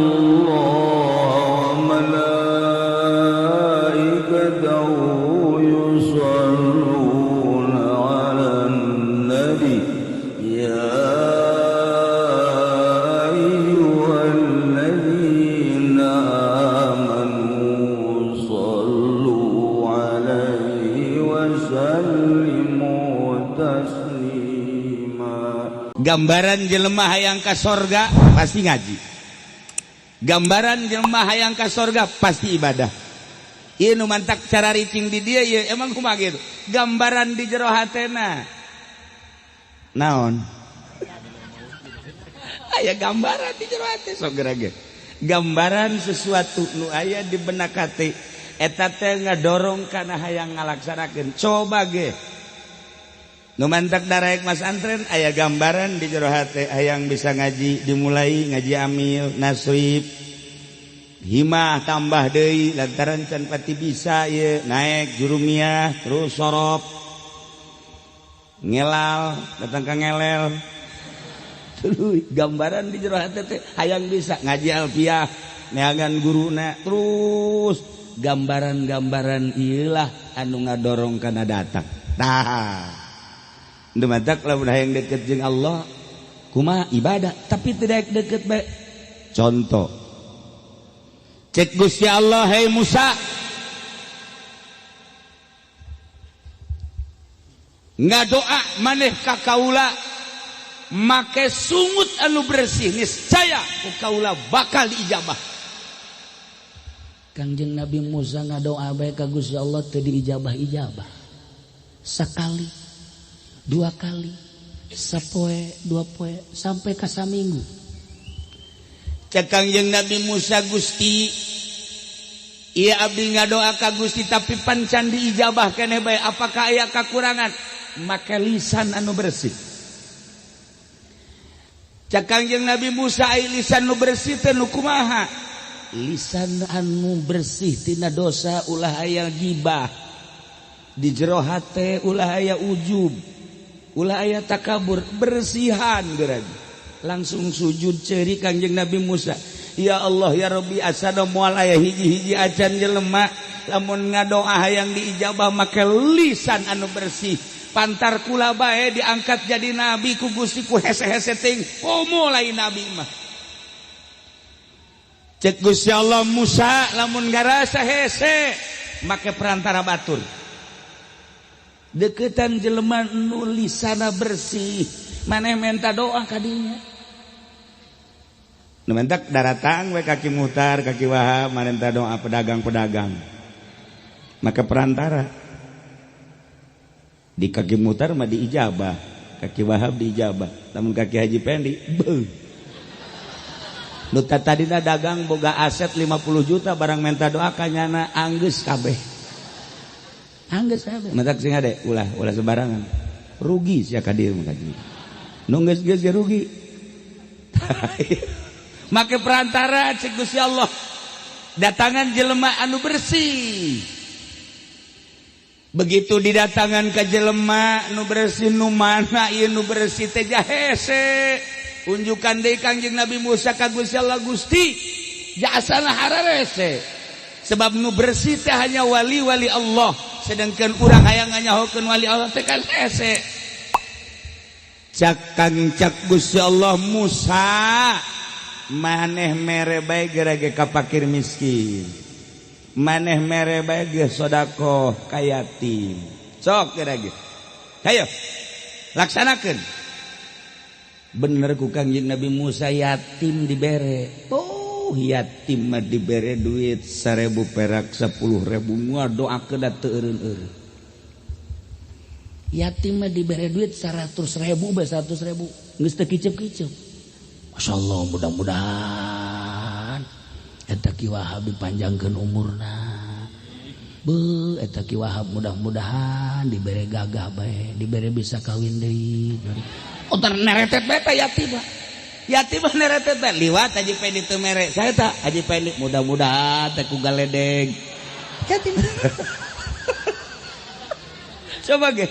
Allah wa malaikatahu yusalluna 'alan nabi ya ayyuhalladzina amanu sallu 'alaihi wa sallimu taslima. Gambaran jelema hayang ka sorga pasti ngaji. Gambaran jelema hayang ka sorga pasti ibadah. Ieu nu mantak cara ricing di dieu ieu emang kumaha gitu. Gambaran di jero hatena. Naon? Aya gambaran di jero hate sok gerage. Gambaran sesuatu nu aya di benak hati eta teh ngadorong kana hayang ngalaksanakeun. Coba ge. Nu mantak daraek mas antren aya gambaran di jero hate hayang bisa ngaji dimulai ngaji amil nasrib himah tambah deui lantaran can pati bisa ye naik jurumiyah terus sorop ngelal datang ka ngelel tuluy gambaran di jero hate teh hayang bisa ngaji alfiah neangan guruna terus gambaran-gambaran ieu lah anu ngadorong kana datang tah Dematak lamun hayang deket jeung Allah kumaha ibadah tapi tidak deket bae. Contoh cek Gusti Allah hai Musa ngadoa maneh ka kaula make sungut anu bersih niscaya ku kaula bakal diijabah. Kangjeng Nabi Musa ngadoa bae ka Gusti Allah teu diijabah-ijabah. Sakali dua kali sapoe dua poe sampai ka saminggu cek Kangjeng Nabi Musa Gusti ieu abdi ngadoa ka Gusti tapi pancan diijabah keneh bae apakah aya kakurangan make lisan anu bersih cek Kangjeng Nabi Musa aya lisan nu bersih teh nu kumaha lisan anu bersih tina dosa ulah aya gibah di jero hate ulah aya ujub ulah aya takabur bersihan gerang langsung sujud ceuri Kangjeng Nabi Musa ya Allah ya Rabbi asana moal aya hiji-hiji acan jelema lamun ngadoa hayang diijabah make lisan anu bersih pantar kula bae diangkat jadi nabi ku Gusti ku hese-hese teuing komo lain nabi mah cek Gusti Allah Musa lamun ngarasa hese make perantara batur deketan jelema nu lisana bersih maneh menta doa ka dinya nu mentak daratang we kaki muhtar kaki wahab maneh menta doa pedagang-pedagang maka perantara di kaki muhtar mah diijabah kaki wahab diijabah namun kaki haji pendi beuh nu tadina dagang boga aset 50 juta barang menta doa kanyana anggeus kabeh anggeus kabeh matak sing ade ulah sebarangan rugi sia ka dieu mah nu geus rugi make perantara cek Gusti Allah datangan jelema anu bersih begitu didatangan ka jelema nu bersih nu mana ieu nu bersih teh hese unjukan deui Kangjeng Nabi Musa ka Gusti Allah Gusti jasana hararese sebab nu bersih teh hanya wali-wali Allah sedangkan urang hayang nganyahokeun wali Allah teh kan hese cak Gusti Allah Musa maneh mere bae gerage ka fakir miskin maneh mere bae ge sedekah ka yatim sok gerage hayo laksanakeun bener ku Kangjeng Nabi Musa yatim dibere yatim mah dibere duit 1000 perak 10.000 ngadoakeun da teu eureun-eureun yatim mah dibere duit 100.000 bae 100.000 geus teu kicep-kicep masyaallah mudah-mudahan eta Ki Wahab dipanjangkeun umurna beuh eta Ki Wahab mudah-mudahan dibere gagah bae dibere bisa kawin deui otar neretet bae teh yatim yatim neretet bae liwat Haji Pendi teu mere saya tak Haji Pendi mudah-mudahan teh ku galedeg yatim coba ge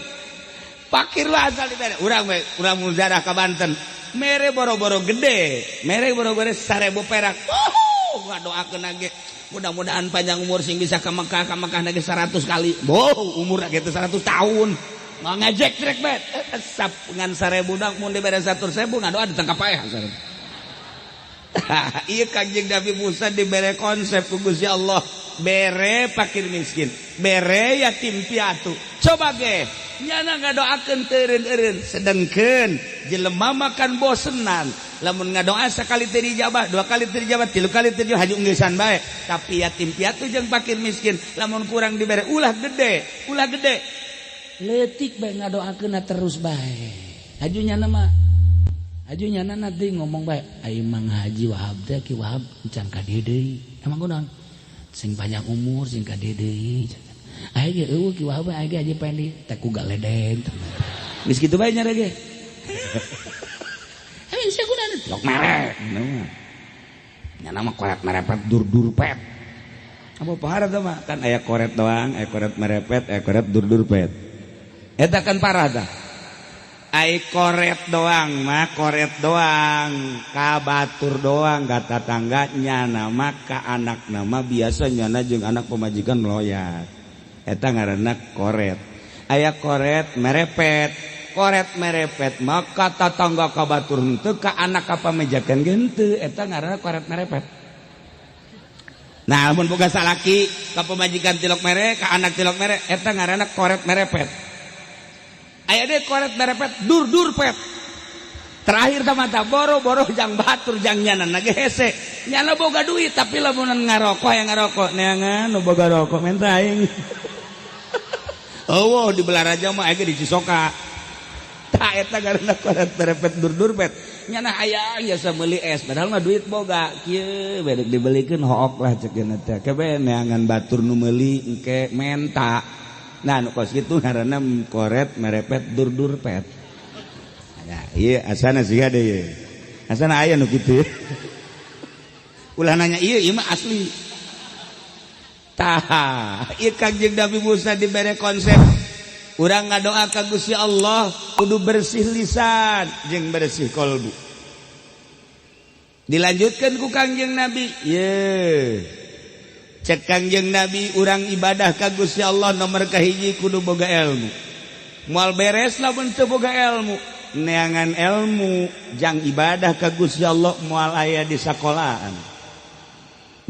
fakir lah asal dibere urang muzaharah ka Banten mere boro-boro gede mere boro-boro 1000 perak ngadoakeun ge mudah-mudahan panjang umur sing bisa ka Mekah nage 100 kali. Umur ge 100 tahun. Nggak ngejek trek bet. Sap ngan 1000 dak mun dibere 100.000 ngadoa ditangkap aya. Ieu Kangjeng Nabi Musa dibere konsep ku Gusti Allah. Bere fakir miskin, bere yatim piatu. Coba ge, nyana ngadoakeun teureun-eureun, sedengkeun jelema makan bosenan. Lamun ngadoa sakali teu dijabah, 2 kali teu dijabah, 3 kali teu dijabah, haju geungesan bae. Tapi yatim piatu jeung fakir miskin, lamun kurang dibere ulah gede. Leutik bae ngadoakeunna terus bae. Haju nyana mah, haju nyana nanti ngomong bae, ai Mang Haji Wahab teh Ki Wahab encan ka dieu deui. Emang kunaon? Sing panjang umur sing ka dieu deui. Aya ge eueuh Ki Wahab aya ge aja pendi teh ku galedeng. Geus kitu bae nya ge. Aing sakunaon lok merek. Nya nama koret merepet dur-dur pet. Apa parah teh mah? Kan aya koret doang, aya koret merepet, aya koret dur-dur pet. Eta kan parah tah. Ai koret doang mah koret doang, ka batur doang, ka tatangganya nama ka anak nama biasanya jeung anak pemajikan loyat. Eta ngaranna koret. Aya koret merepet maka tatangga ka batur henteu ka anak ka pamejakeun ge henteu. Eta ngaranna koret merepet. Nah, mun boga salaki ka pemajikan tilok mere ka anak tilok mere eta ngaranna koret merepet. Aya deh koret merepet dur pet. Terakhir tamata boro-boro jang batur jang nyanan nage hese. Nyana boga duit tapi lamunan ngarokok yang ngarokok neangan nu boga rokok minta aing. Oh, di Belaraja mah aya di Cisoka. Tah eta ngaranna koret merepet dur pet. Nyana aya biasa meuli es padahal mah duit boga. Kieu bedek dibelikeun hook lah cekeun teh. Kebe neangan batur nu meuli engke menta. Nah, nu kos kitu ngaranna koret merepet dur pet. Nah, ieu asana siga deui ieu. Asana aya nu kitu. Ulah nanya ieu mah asli. Tah, ieu Kangjeng Nabi Musa dibere konsep urang ngadoa ka Gusti Allah kudu bersih lisan jeung bersih kolbu. Dilanjutkeun ku Kangjeng Nabi, cek Kangjeng Nabi urang ibadah ka Gusti Allah nomor kahiji kudu boga ilmu. Moal beres lamun teu boga ilmu, neangan ilmu jang ibadah ka Gusti Allah moal aya di sakolahan.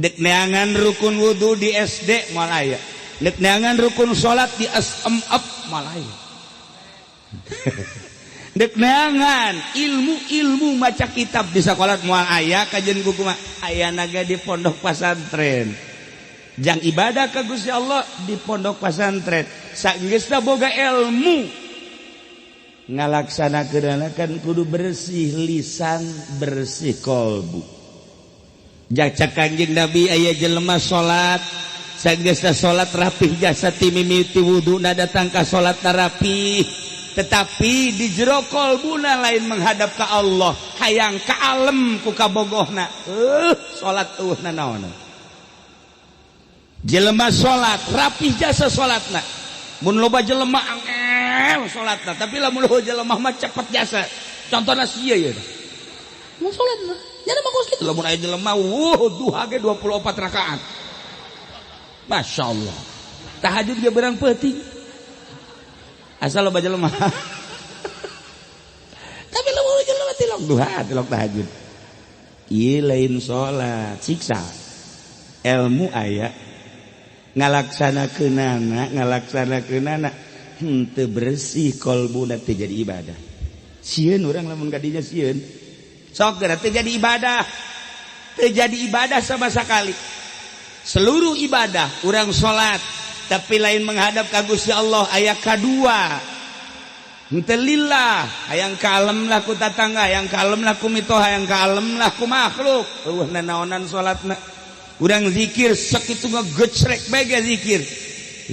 Dek neangan rukun wudu di SD moal aya. Dek neangan rukun salat di SMF moal aya. Dek neangan ilmu maca kitab di sakola moal aya kajen kumaha aya naga di pondok pesantren. Jang ibadah ka Gusti Allah di pondok pesantren sageusna boga ilmu ngalaksanakeunana kan kudu bersih lisan bersih kolbu. Jacak Kangjeng Nabi aya jelema salat sageusna salat rapih jasa ti mimiti wuduna datang ka salat rapih tetapi di jero kolbuna lain menghadap ka Allah hayang kaalem ku kabogohna salat eueuhna naon. Jelema salat rapih jasa salatna mun loba jelema angel salatna tapi lamun loba jelema mah cepet jasa contohna sia ye mun salatna nya mah kos kitu lamun aya jelema duha ge 24 rakaat masyaallah tahajud ge beurang peuting asal loba jelema tapi lamun jelema tilok duha tilok tahajud ieu lain salat siksa ilmu aya ngalaksanakeunana henteu bersih kolbuna teu jadi ibadah. Sieun urang lamun kadinya sieun sok geura teu jadi ibadah sama sekali. Seluruh ibadah urang salat tapi lain menghadap ka Gusti Allah aya kadua henteu lillah hayang kalem lah ku tatangga hayang kalem lah ku mitoha hayang kalem lah ku makhluk eueuh naonan salatna. Urang zikir sakitu ngegecrek bae zikir.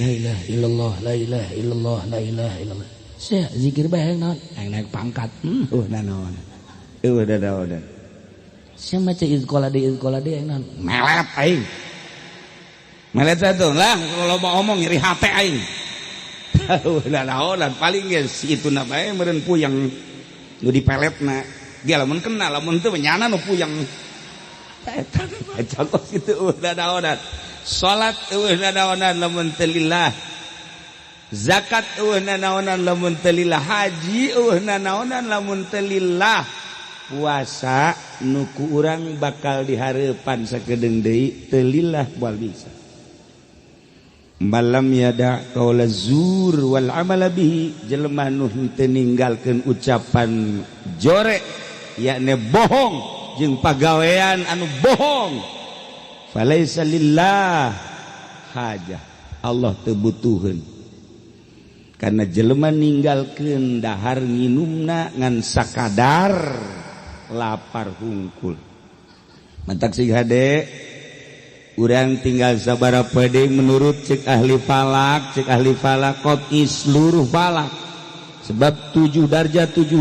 La ilaha illallah, la ilaha illallah, la ilaha illallah. Sia zikir bae naon? Hayang naik pangkat. Naon. Dadan. Sia maca izqala de naon? Melet aing. Melet satu lah kalau mau ngomong nyeri hate aing. Naonan paling geus ituna bae meureun puyeng nu dipeletna. Dia lamun kenal lamun teu nyana nu puyeng. Eta kos kitu nanaonan. Salat nanaonan lamun teu lillah. Zakat nanaonan lamun teu lillah. Haji nanaonan lamun teu lillah. Puasa nu ku urang bakal dihareupan sakedeung deui teu lillah moal bisa. Malam yada qaula zur wal amala bihi, jelema nu teu ninggalkeun ucapan jore yakni bohong jeung pagawean anu bohong, falaisa lillah hajah, Allah teu butuheun. Karena jelema ninggalkeun dahar nginumna ngan sakadar lapar hungkul. Mantak sig hade urang tinggal sabaraha deui menurut cek ahli falak qot'i seluruh falak. Sebab 7 darjah 7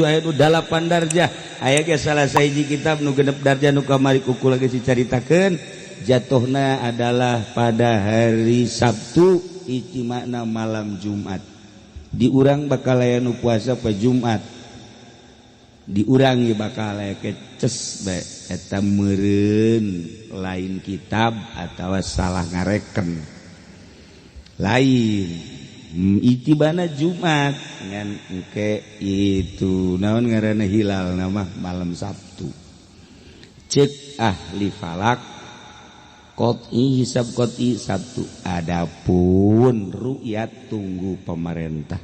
aya nu 8 darjah. Aya ge salah sahiji kitab nu genep darjah nu kamari kuku lagi dicaritakeun jatuhna adalah pada hari Sabtu ijtima'na malam Jumat. Di urang bakal aya nu puasa pa Jumat. Di urang ge bakal aya keces bae eta meureun lain kitab atawa salah ngareken. Lain itibana Jumat ngan engke itu naon ngaranna hilal nama malam Sabtu. Cek ahli falak qot'i hisab qot'i Sabtu. Adapun ru'yat tunggu pemerintah.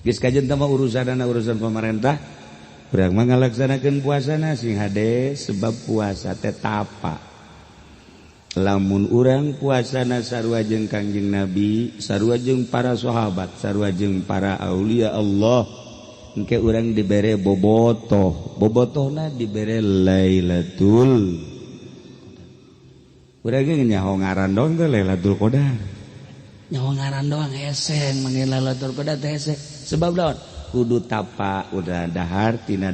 Geus kajen teh urusan pemerintah. Urang mah ngalaksanakeun puasana sing hade sebab puasa teh tapa. Lamun urang puasana sarua jeung Kangjeng Nabi, sarua jeung para sahabat, sarua jeung para aulia Allah, engke urang dibere bobotoh. Bobotohna dibere Lailatul. Urang ge nyaho ngaran doang teh Lailatul Qadar. Nyaho ngaran doang heseng mangge Lailatul Qadar teh heseng. Sebab naon? Kudu tapa udah dahar tina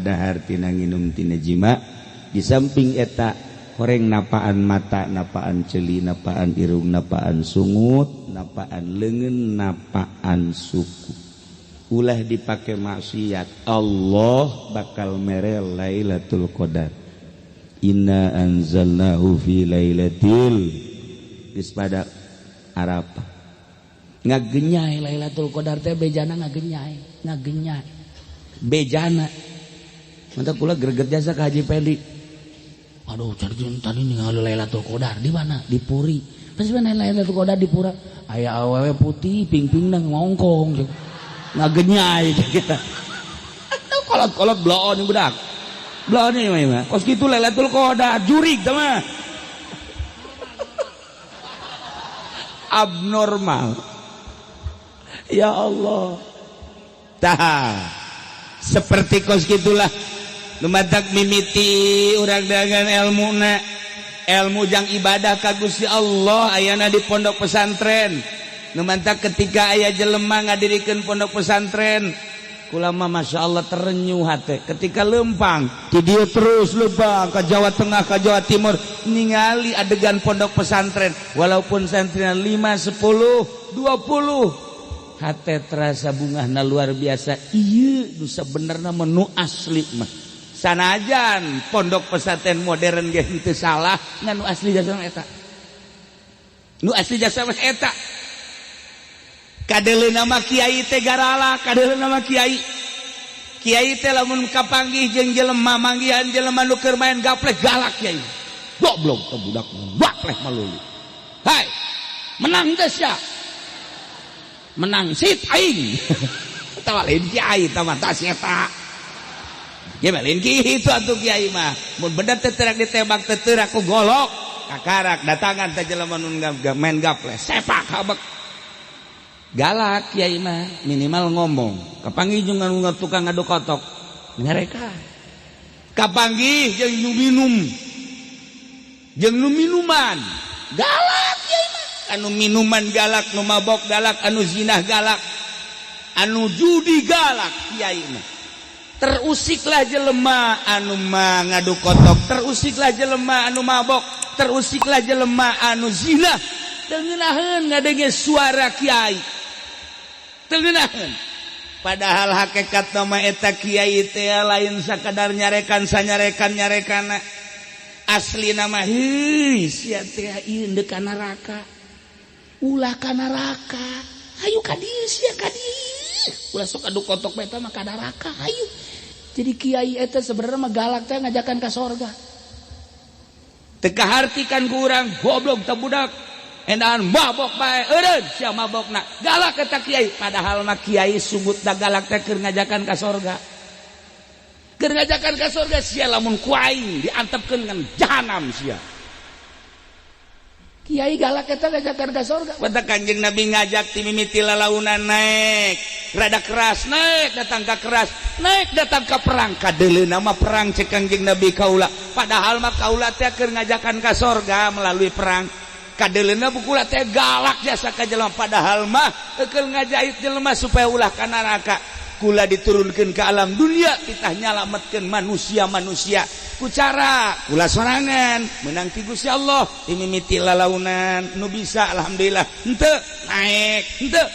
nginum tina jima. Di samping eta horeng napaan mata, napaan celi, napaan irung, napaan sungut, napaan leungeun, napaan suku. Ulah dipake maksiat, Allah bakal mere Lailatul Qadar. Inna anzalnahu fi lailatil ispada Arafah. Ngagenyai Lailatul Qadar teh bejana ngagenyai bejana. Mantap kula greget jasa ka Haji Pedi. Aduh, tadi ningali Lailatul Qadar di mana? Di Puri. Pas mana Lailatul Qadar di Pura? Aya awewe putih ping-pingna ngongkong. Ngagenyai kita. Atuh kolot-kolot bloon budak. Bloon ieu mah. Kos kitu Lailatul Qadar jurig teh mah. Abnormal. Ya Allah. Tah. Seperti kos gitulah lumadak mimiti urang dengan ilmu jang ibadah ka Gusti Allah ayana di pondok pesantren. Lumadak ketika aya jelema ngadirikeun pondok pesantren kula mah masyaallah terenyuh hate ketika lempang ti dieu terus lempang ka Jawa Tengah ka Jawa Timur ningali adegan pondok pesantren walaupun santrina 5 10 20 hate terasa bungahna luar biasa. Ieu nu sabenerna menu asli mah sanajan pondok pesantren modern ge henteu salah ngan nu asli jasa eta. Nu asli jasa mah eta. Kadeleuna mah kiai teh garala, kadeleuna mah kiai. Kiai teh lamun kapanggih jeung jelema manggihan jelema nu keur main gaplek galak kiai. Goblok teh budak gaplek malulu. Hai, menang teh sia. Menang sit aing. Tawa lain kiai taman tas eta. Gimana lain kitu atuh kiai mah. Mun bener teh teurak ditembak teh teurak ku golok. Kakarak datangan teh jelema nu main gaple. Sepak habek. Galak kiai mah minimal ngomong. Kapanggih jeung tukang ngadu kotok. Ngareka. Kapanggih jeung nu minum. Jeung nu minuman. Galak kiai mah. Anu minuman galak, nu mabok galak, anu zinah galak, anu judi galak kiai mah. Terusiklah jelema anu ngadu kotok, terusiklah jelema anu mabok, terusiklah jelema anu zinah. Teu ngeunaheun ngadenge suara kiai. Teu ngeunaheun. Padahal hakikatna mah eta kiai teh lain sakadar nyarekan sanyarekan-nyarekana. asli nama sia teh ieu ka neraka ulah ka neraka hayu ka dieu sia ka dieu ulah sok adu kotok beta mah ka neraka hayu jadi kiai eta sebenarnya mah galak teh ngajakan ka sorga teu kahartikan ku urang goblok teh budak endahan mabok bae eureun sia mabokna galak eta kiai padahal mah kiai subutna galak teh keur ngajakan ka sorga keur ngajakan ka sorga sia lamun ku aing diantepkeun ngan jahanam sia kiai galak eta ngajakan ka sorga bata Kanjeng Nabi ngajak ti mimiti lalaunan naik rada keras naik datang ka keras naik datang ka perang kadeuleuna mah perang cek Kanjeng Nabi kaula padahal mah kaula teh keur ngajakan ka sorga melalui perang kadeuleuna bukula teh galak jasa ka jelema padahal mah keur ngajait jelema supaya ulah ka neraka kula diturunkeun ke alam dunia pitah nyalametkeun manusia-manusia ku cara kula sorangan menang ti Gusti Allah mimiti lalaunan nu bisa alhamdulillah henteu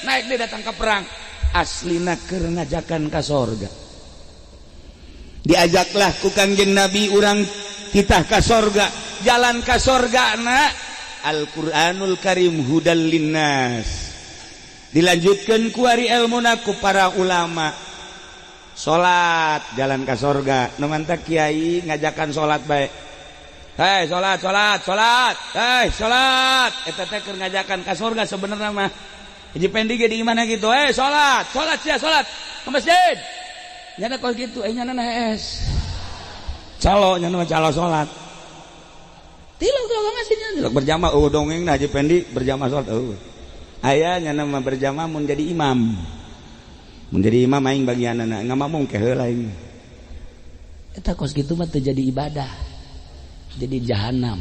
naik deh datang ke perang aslina keur ngajakan ka sorga diajaklah ku Kanjeng Nabi urang titah ka sorga jalan ka sorgana Al-Quranul Karim hudal linnas dilanjutkan ku ari ilmuna ku para ulama salat jalan ka sorga nu mantap kiai ngajakan salat bae hei salat hei salat eta teh keur ngajakan ka sorga sebenarnya mah hiji pendi ge di mana gitu salat sia salat ke masjid nyana kos gitu nyana es calo nyana calo salat tilok ngasihnya tilok berjamaah dongeng nah hiji pendi berjamaah salat aya nyana mah berjamaah mun jadi imam aing bagianana ngamamung ke heula aing eta kos kitu mah teu jadi ibadah jadi jahanam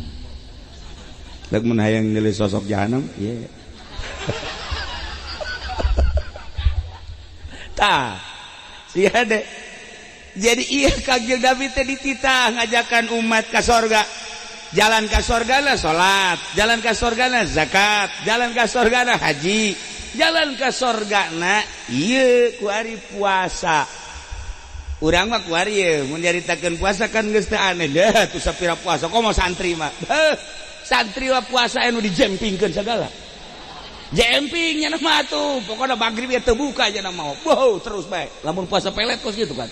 dak mun hayang nilai sosok jahanam ieu tah sia de jadi ieu Kanjeng Nabi teh dititah ngajakan umat ka sorga jalan ka sorgana salat jalan ka sorgana zakat jalan ka sorgana haji jalan ka sorgana ieu ku ari puasa urang mah ku ari ieu mun nyaritakeun puasa kan geus teu aneh dah tu sapira puasa komo santri mah santri mah puasa anu dijempingkeun sagala jemping nya mah atuh pokona magrib teu buka nya mah terus bae lamun puasa pelet kos gitu kan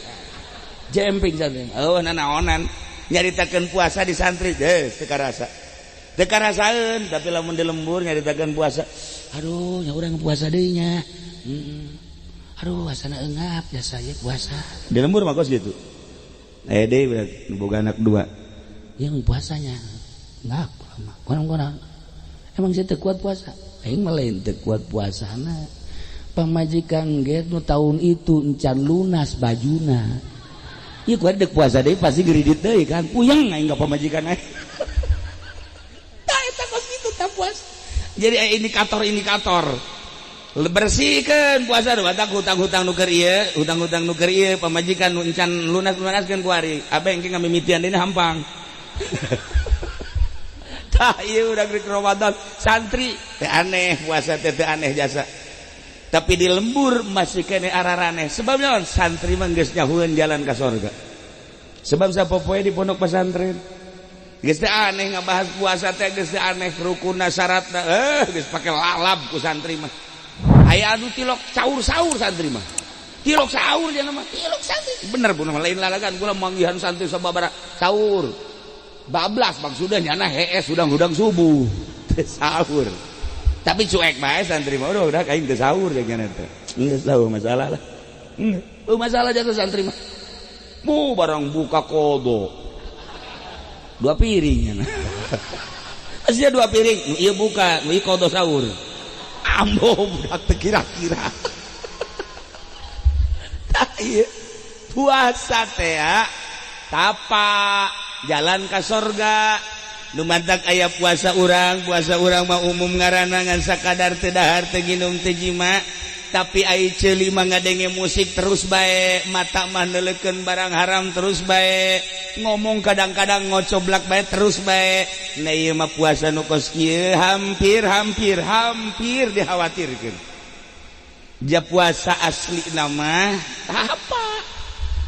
jemping santri nanaonan nyaritakeun puasa di santri teu karasaeun tapi lamun di lembur nyaritakeun puasa aduh nya urang puasa deui nya aduh asana eungap jasa ye puasa di lembur mah kos gitu deui boga anak dua yang puasanya ngap kurang emang saya teu kuat puasa aing mah lain teu kuat puasana pamajikan ge nu taun itu encan lunas bajuna iya kuat dek puasa deh pasti geridit deh kan puyeng aing nggak pemajikan aing tak eta kos gitu tak puas jadi indikator bersihkan puasa do batak hutang-hutang nu keur ieu pamajikan nu encan lunaskeun ku ari abeng engke ngamimitian deui hampang tah ieu udah rek Ramadan santri teu aneh puasa teu aneh jasa tapi di lembur masih kene araraneh sebab naon santri mah geus nyahueun jalan ka sorga sebab sapopoe di pondok pesantren geus teh aneh ngabahas puasa teh geus teh aneh rukunna syaratna geus pake lalab ku santri mah aya anu tilok saur santri mah tilok saur cenah mah tilok santri bener bener lain lalagan kula manggihan santri sababaraha saur bablas maksudna nyana hees udang-udang subuh teh saur tapi cuek bae santri mah udah kain teu sahur jeung teh geus tahu masalah lah masalah jatuh santri mah barang buka kodo 2 piring nya aslia 2 piring nu ieu buka nu ieu kodo sahur ambo budak teu kira-kira tah ieu puasa teh tapa jalan ka sorga nu mantak aya puasa urang mah umum ngaranna ngan sakadar teu dahar teu ginung teu jima tapi ai ceuli mah ngadenge musik terus bae mata mah neuleukeun barang haram terus bae ngomong kadang-kadang ngocoblak bae terus bae nah ieu mah puasa nu kos kieu hampir dikhawatirkeun ja puasa asli nama apa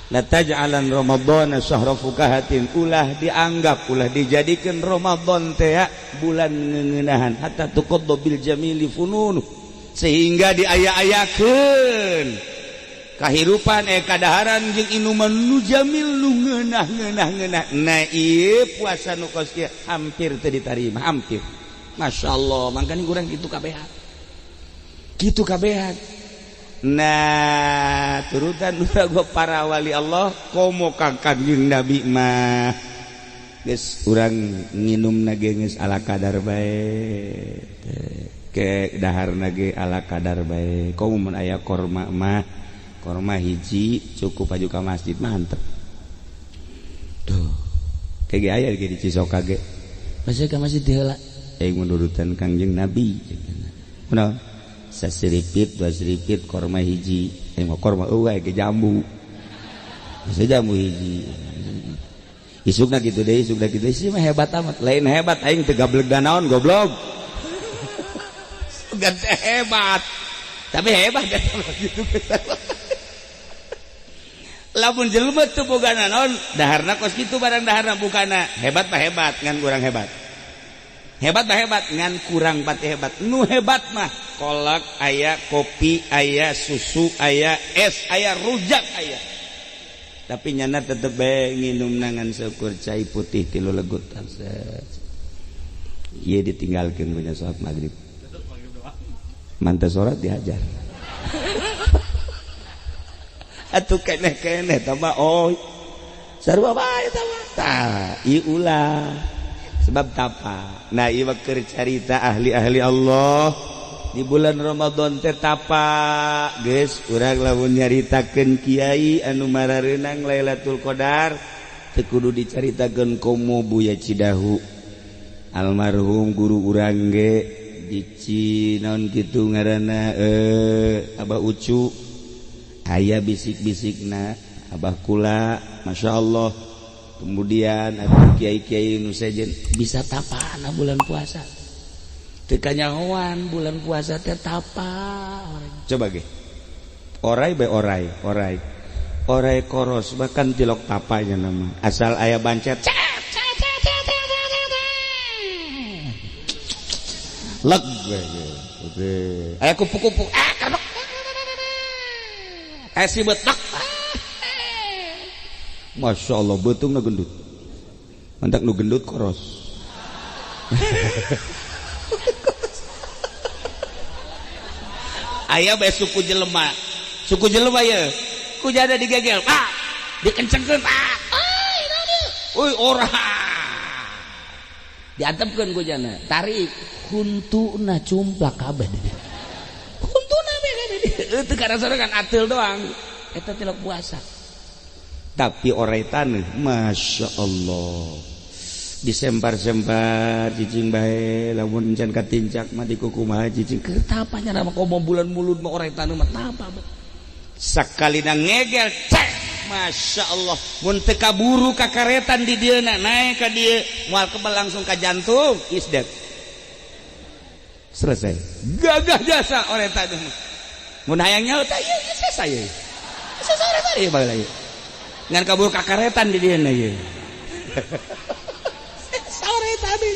la taj'alan ramadhana syahra fukahatin, ulah dianggap ulah dijadikan Ramadan teh bulan ngeuneunahan hatta tuqaddu bil jamili fununu, sehingga diaya-ayakeun kahirupan kadaharan jeung inuman nu jamil nu ngeunah. Nah ieu puasa nu kos kieu hampir teu ditarima, hampir. Masyaallah, mangkana urang kitu kabehan. Kitu kabehan. Nah turutan gua para wali Allah komo ka Kangjeng Nabi mah geus urang nginumna ge geus ala kadar bae, ke daharna ge ala kadar bae. Komo mun aya korma mah korma hiji cukup aju ka masjid mah hantep. Tuh kege aya ge di Cisoka ge masih ka masjid heula menurutan Kangjeng Nabi kunaon sasiripit dua siripit korma hiji korma eueuh ge jambu bisa jambu hiji isukna kitu deui sih mah hebat amat lain hebat aing teu gableg naon goblok sugan teh hebat tapi hebat gitu lamun jelema teu boga naon daharna kos kitu barang daharna bukana hebat mah hebat ngan kurang hebat ngan kurang pati hebat. Nu hebat mah kolak aya, kopi aya, susu aya, es aya, rujak aya. Tapi nyana tetep bae nginum nangan seukur cai putih 3 legut. Ieu ditinggalkeun punya salat maghrib. Mantep salat dihajar. Atuh keneh-keneh tah mah sarua bae tah mah. Tah ieu ulah. Sebab tapa. Nah ieu keur carita ahli-ahli Allah di bulan Ramadan teh tapa geus urang lamun nyaritakeun kiai anu marareunang Lailatul Qadar teu kudu dicaritakeun komo Buya Cidahu almarhum guru urang ge di naon kitu ngaranna Abah Ucu aya bisik-bisikna Abah Kula masyaallah. Kemudian ada kiai-kiai nu sejen bisa tapana bulan puasa. Teu kanyahoan bulan puasa teh tapa. Coba ge. Orai koros bahkan tilok tapanya nama. Asal aya bancet. Leg oke. Aya kupu-kupu. Kabak. Si betak. Masya Allah betung na gendut mantak nu gendut koros aya bae suku jelema ya kujada digegel pak dikencengkeun pak oi ora diantepkeun kujana tarik huntuna cumplak kabeh huntuna kabeh teu karasana kan atil doang eta tilok puasa. Tapi orai taneuh Masya Allah disempar-sempar cicing bae lamun can katincak mah dikukumaha cicing keur tapanya nama komo bulan mulut mah orai taneuh mah tapa sakalina ngegel cek Masya Allah mun teu kaburu kakaretan di dieuna naik ka dieu moal kebal langsung ka jantung isdet selesai gagah jasa orai taneuh mun hayang nyaho tah ieu selesai orai taneuh bae ngan kabur kakaretan di dieuna ieu sore tadi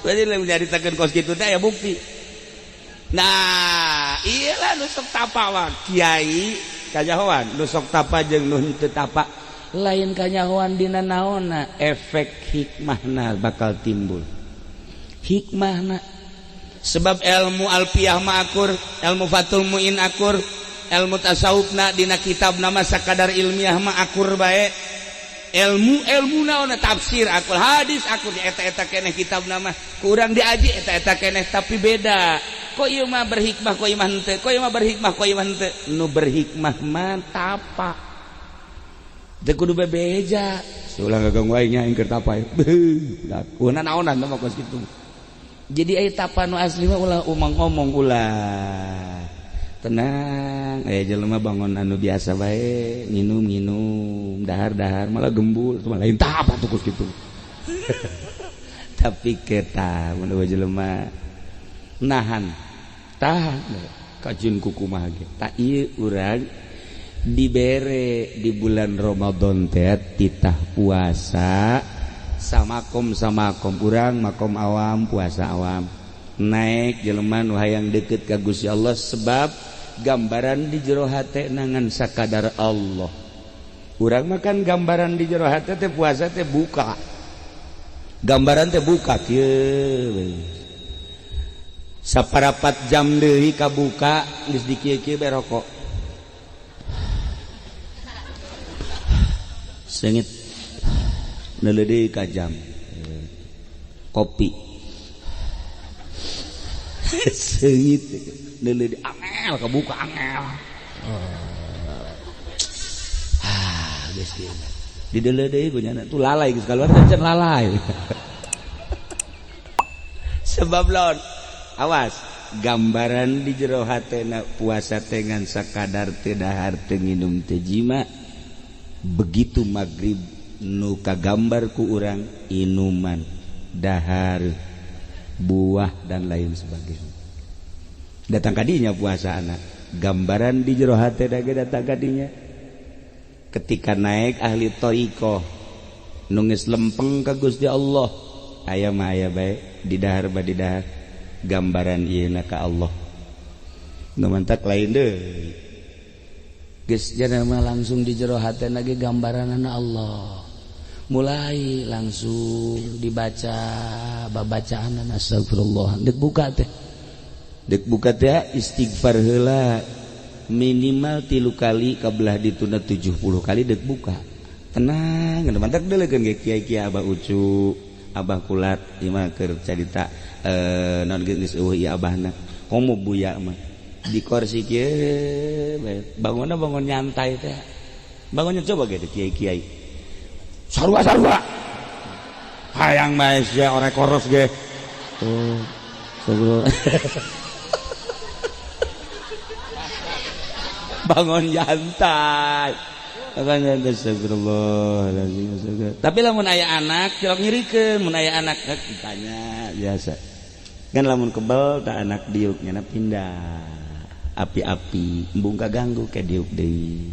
berarti lamun nyaritakeun kos kitu teh aya bukti. Nah ieu lah nu sok tapa mah kiai kanyahoan nu sok tapa jeung nu henteu tapa lain kanyahoan dina naonna efek hikmahna bakal timbul hikmahna sebab ilmu alfiyah mah akur ilmu fatul muin akur ilmu tasawufna dina kitab nama sakadar ilmiah mah akur bae ilmu naonna tafsir akur hadis akur eta keneh kitab nama kurang diaji eta keneh tapi beda kok ieu mah berhikmah kok ieu mah henteu kok ieu mah berhikmah kok ieu mah henteu nu berhikmah mah tapa teu kudu bebeja ulah ganggu aing nya keur tapa da una naonan mah kos kitu jadi aya tapa nu asli mah ulah ngomong ulah tenang jelema bangun anu biasa bae nginum dahar malah gembul cuma lain tapa tuh kitu tapi kita mun jelema nahan tahan kajun kuku mah ge ta ieu urang dibere di bulan Ramadan teh titah puasa samakom urang makom awam puasa awam naik jelema nu hayang deukeut ka Gusti Allah sebab gambaran di jero hate nangan sakadar Allah. Urang makan gambaran di jero hate teh puasa teh buka. Gambaran teh buka kieu. Saparapat jam deui kabuka geus dikieu-kieu bae rokok. Sengit neuleuh ka jam. Kopi. Sengit neuleuh angel kabuka angel. Geus kieu. Dideuleuh deui punyana tuh lalai geus kaluar can lalai. Sebab lawan awas gambaran di jero hatena puasa teh ngan sakadar teu dahar teu nginum teu jima begitu magrib nu kagambar ku urang inuman dahar buah dan lain sebagainya datang kadinya puasa anak gambaran di jero hate dage datang kadinya ketika naik ahli thariqah nu geus lempeng ka Gusti Allah aya mah aya bae di dahar badi dahar gambaran ieu ka Allah nu mantak lain deui geus janama langsung di jero hatena ge gambaranna Allah mulai langsung dibaca babacaan astagfirullah dek buka teh istighfar heula minimal 3 kali kabelah dituna 70 kali dek buka tenang nu mantak deulekeun ge kiai-kiai Abah Ucu Abah Kulat ieu mah keur carita non geus eueuh ieu abahna komo buya mah di kursi kieu bangunna bangun nyantai teh bangunnya coba ge kiai-kiai sarua hayang mah sia orek koros ge tuh sabro bangun nyantai makanya astagfirullahaladzim tapi lamun aya anak cilok ngirikeun mun aya anak ditanya biasa kan lamun kebal tak anak diuknya pindah api-api embung kaganggu ke diuk deui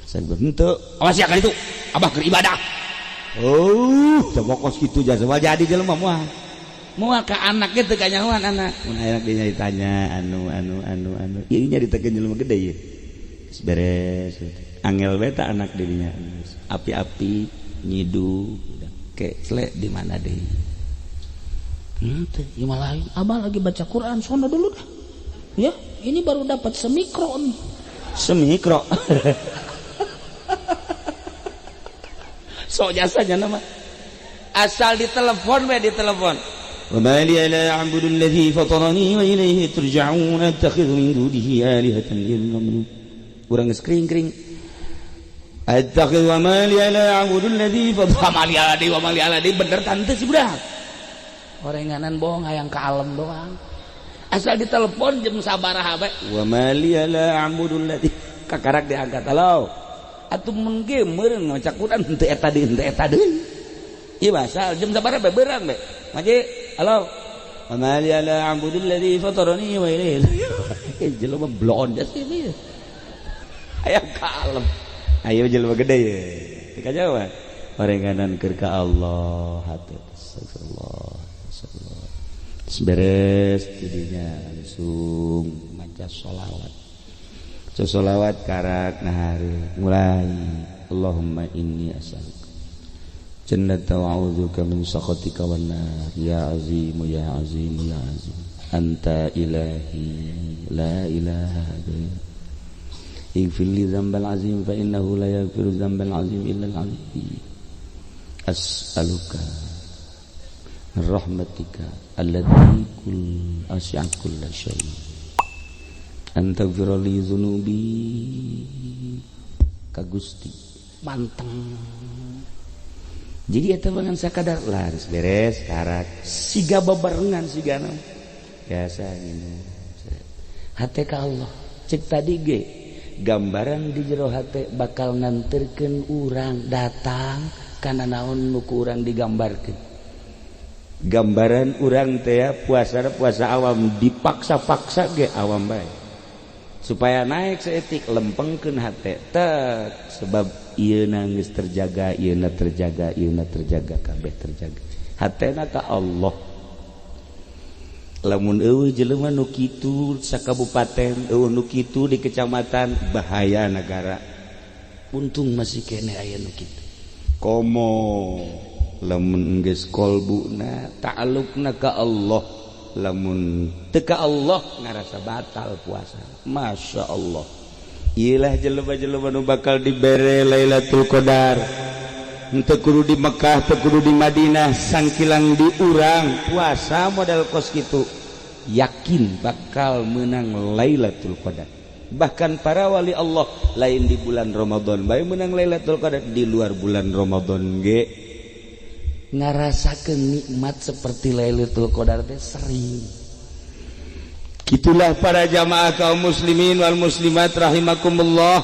saged henteu awas ya kali itu abah keur ibadah sabokos kitu jasa jadi jelema moal ka anak ge teu kanyahoan anak mun aya anak dinya ditanya anu ieu nya ditekeun jelema gede ieu geus beres angel we ta anak dirinya api-api nyidu ke slek di mana deui ieu mah lain abah lagi baca Quran sono dulu dah ya ini baru dapat semikro nih semikro sok jasanya nama asal ditelepon we ditelepon wa ma li la a'budu alladhi fatarani wa ilayhi turja'un attakhidhu min dunihi alihatan yadhunun urang geus kring-kring attakhidhu wa ma li la a'budu alladhi fatarani wa ma li alladhi bener tante si budak orenganan bohong hayang kalem doang asal ditelepon jam sabaraha bae wa ma li la a'budu alladhi kakarak diangkat halo atuh mun ge meureun maca Quran henteu eta deui ieu basal jam sabaraha bae beurang bae maji halo wa ma li la a'budu alladhi fatarani wa ilayhi jelema blon jas ieu hayang kalem ayo jelema gede ye teu kajawa orenganan keur ka Allah hate astagfirullah beres jadinya langsung maca sholawat karak nahari mulai Allahumma inni as'aluka jannata wa a'udzubika min sakhatika wan nar ya azimu ya azimu ya azim anta ilahi la ilaha illa ighfir li dzambal azim fa innahu la yaghfiru dzambal azim illa al azim as'aluka rahmatika allati kul as'at kull syai anta ghfirli dzunubi ka Gusti manteng jadi eta bangan sakadar laris beres karak siga babarengan sigana biasa nginu hate ka Allah cek tadi ge gambaran di jero hate bakal nganterkeun urang datang kana naon nu ku urang digambarkeun gambaran urang teh puasa awam dipaksa-paksa ge awam bae supaya naik seetik lempengkeun hate tek sebab ieu geus terjaga ieuna terjaga kabeh terjaga hatena ka Allah. Lamun eueuh jelema nu kitu sakabupaten eueuh nu kitu di kecamatan bahaya negara. Untung masih kene aya nu kitu. Komo lamun geus kolbuna ta'alluqna ka Allah, lamun teu ka Allah ngarasa batal puasa. Masya Allah. Iyalah jelema-jelema nu bakal dibere Lailatul Qadar. Teu kudu di Mekah, teu kudu di Madinah, sangkilang di urang puasa modal kos kitu. Yakin bakal menang Lailatul Qadar. Bahkan para wali Allah lain di bulan Ramadan bae menang Lailatul Qadar, di luar bulan Ramadan ge ngarasakeun nikmat seperti Lailatul Qadar teh sering. Gitulah para jamaah kaum muslimin wal muslimat rahimakumullah.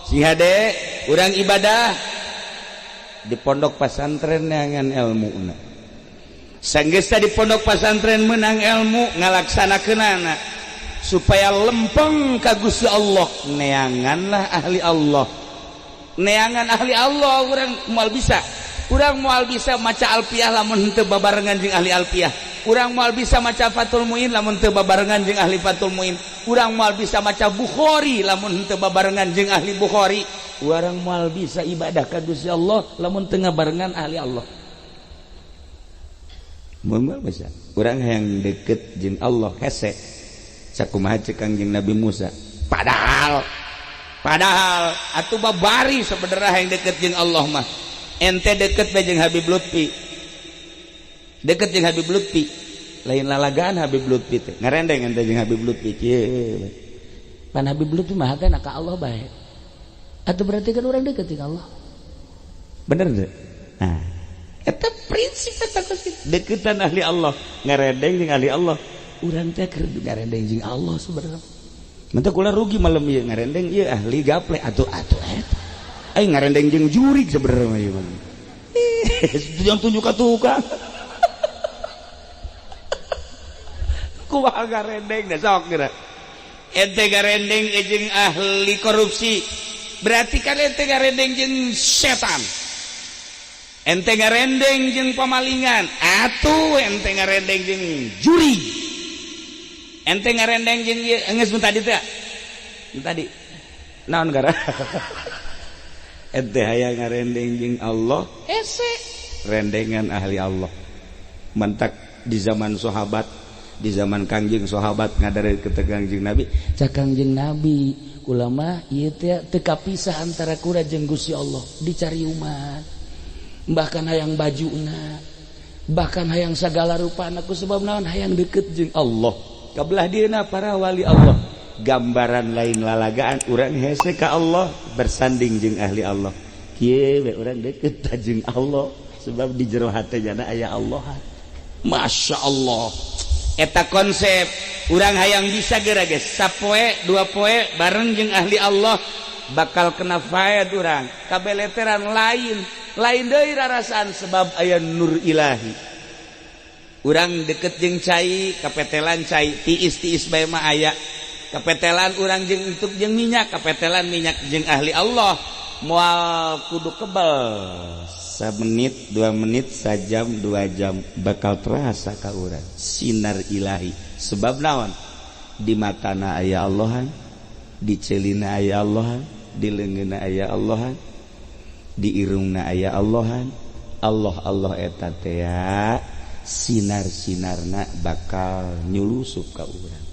Sing hade urang ibadah di pondok pesantren neangan ilmuna. Sanggeus di pondok pesantren menang ilmu ngalaksanakeunana supaya lempeng ka Gusti Allah, neanganlah ahli Allah. Neangan ahli Allah urang moal bisa. Urang moal bisa maca Alfiyah lamun henteu babarengan jeung ahli Alfiyah. Urang moal bisa maca Fathul Muin lamun teu babarengan jeung ahli Fathul Muin. Urang moal bisa maca Bukhari lamun henteu babarengan jeung ahli Bukhari. Urang moal bisa ibadah ka Gusti Allah lamun teu ngabarengan ahli Allah. Moal bisa. Urang hayang deukeut jeung Allah hese. Sakumaha ceuk Kangjeng Nabi Musa. Padahal atuh babari sebenarnya hayang deukeut jeung Allah mah. Ente deket jeung Habib Lutfi, deket jeung Habib Lutfi, lain lalagaan Habib Lutfi teh ngarendeng ente jeung Habib Lutfi. Pan Habib Lutfi mah kana ka Allah bae. Atuh berarti kan urang deket jeung Allah. Bener teh? Nah, eta prinsip eta deketan ahli Allah, ngarendeng jeung ahli Allah. Urang teh keur ngarendeng jeung Allah sebenarnya. Mantap kula rugi malam ieu ngarendeng ieu ahli gaple atuh eta. Aing ngarendeng jeung jurig sebenarnya ieu mah. Yang tunjuk ka tukang. Kumaha ngarendeng da sok geura. Ente ngarendeng jeung ahli korupsi. Berarti kan ente ngarendeng jeung setan. Ente ngarendeng jeung pamalingan. Atuh ente ngarendeng jeung juri. Ente ngarendeng jeung ieu geus mun tadi teh. Tadi. Naon gara? Ente hayang ngarendeng jeung Allah hese rendengan ahli Allah. Mantak di zaman sahabat, di zaman Kangjeng sahabat ngadareun ke Kangjeng Nabi, cak Kangjeng Nabi ulama ieu teh teu kapisah antara kura jeung Gusti Allah, dicari umat. Bahkan hayang bajuna, bahkan hayang sagala rupana ku sebab naon hayang deukeut jeung Allah. Kabelah dieuna para wali Allah. Gambaran lain lalagaan urang hese ka Allah bersanding jeung ahli Allah. Kieu we urang deukeut ka jeung Allah sebab di jero hatena aya Allah. Masya Allah. Eta konsep urang hayang bisa geura geus sapoe dua poe bareng jeung ahli Allah bakal kena faed urang. Kabeleteran lain deui rarasaan sebab aya nur ilahi. Urang deukeut jeung cai, kapetelan cai, tiis-tiis bae mah aya. Kapetelan urang jeung entuk jeung minyak, kapetelan minyak jeung ahli Allah moal kudu kebal 1 menit 2 menit sajam 2 jam bakal terasa ka urang sinar ilahi. Sebab naon? Di matana aya Allahan, di ceulina aya Allahan, di leungeunna aya Allahan, di irungna aya Allahan. Allah eta teh sinar-sinarna bakal nyulusup ka urang.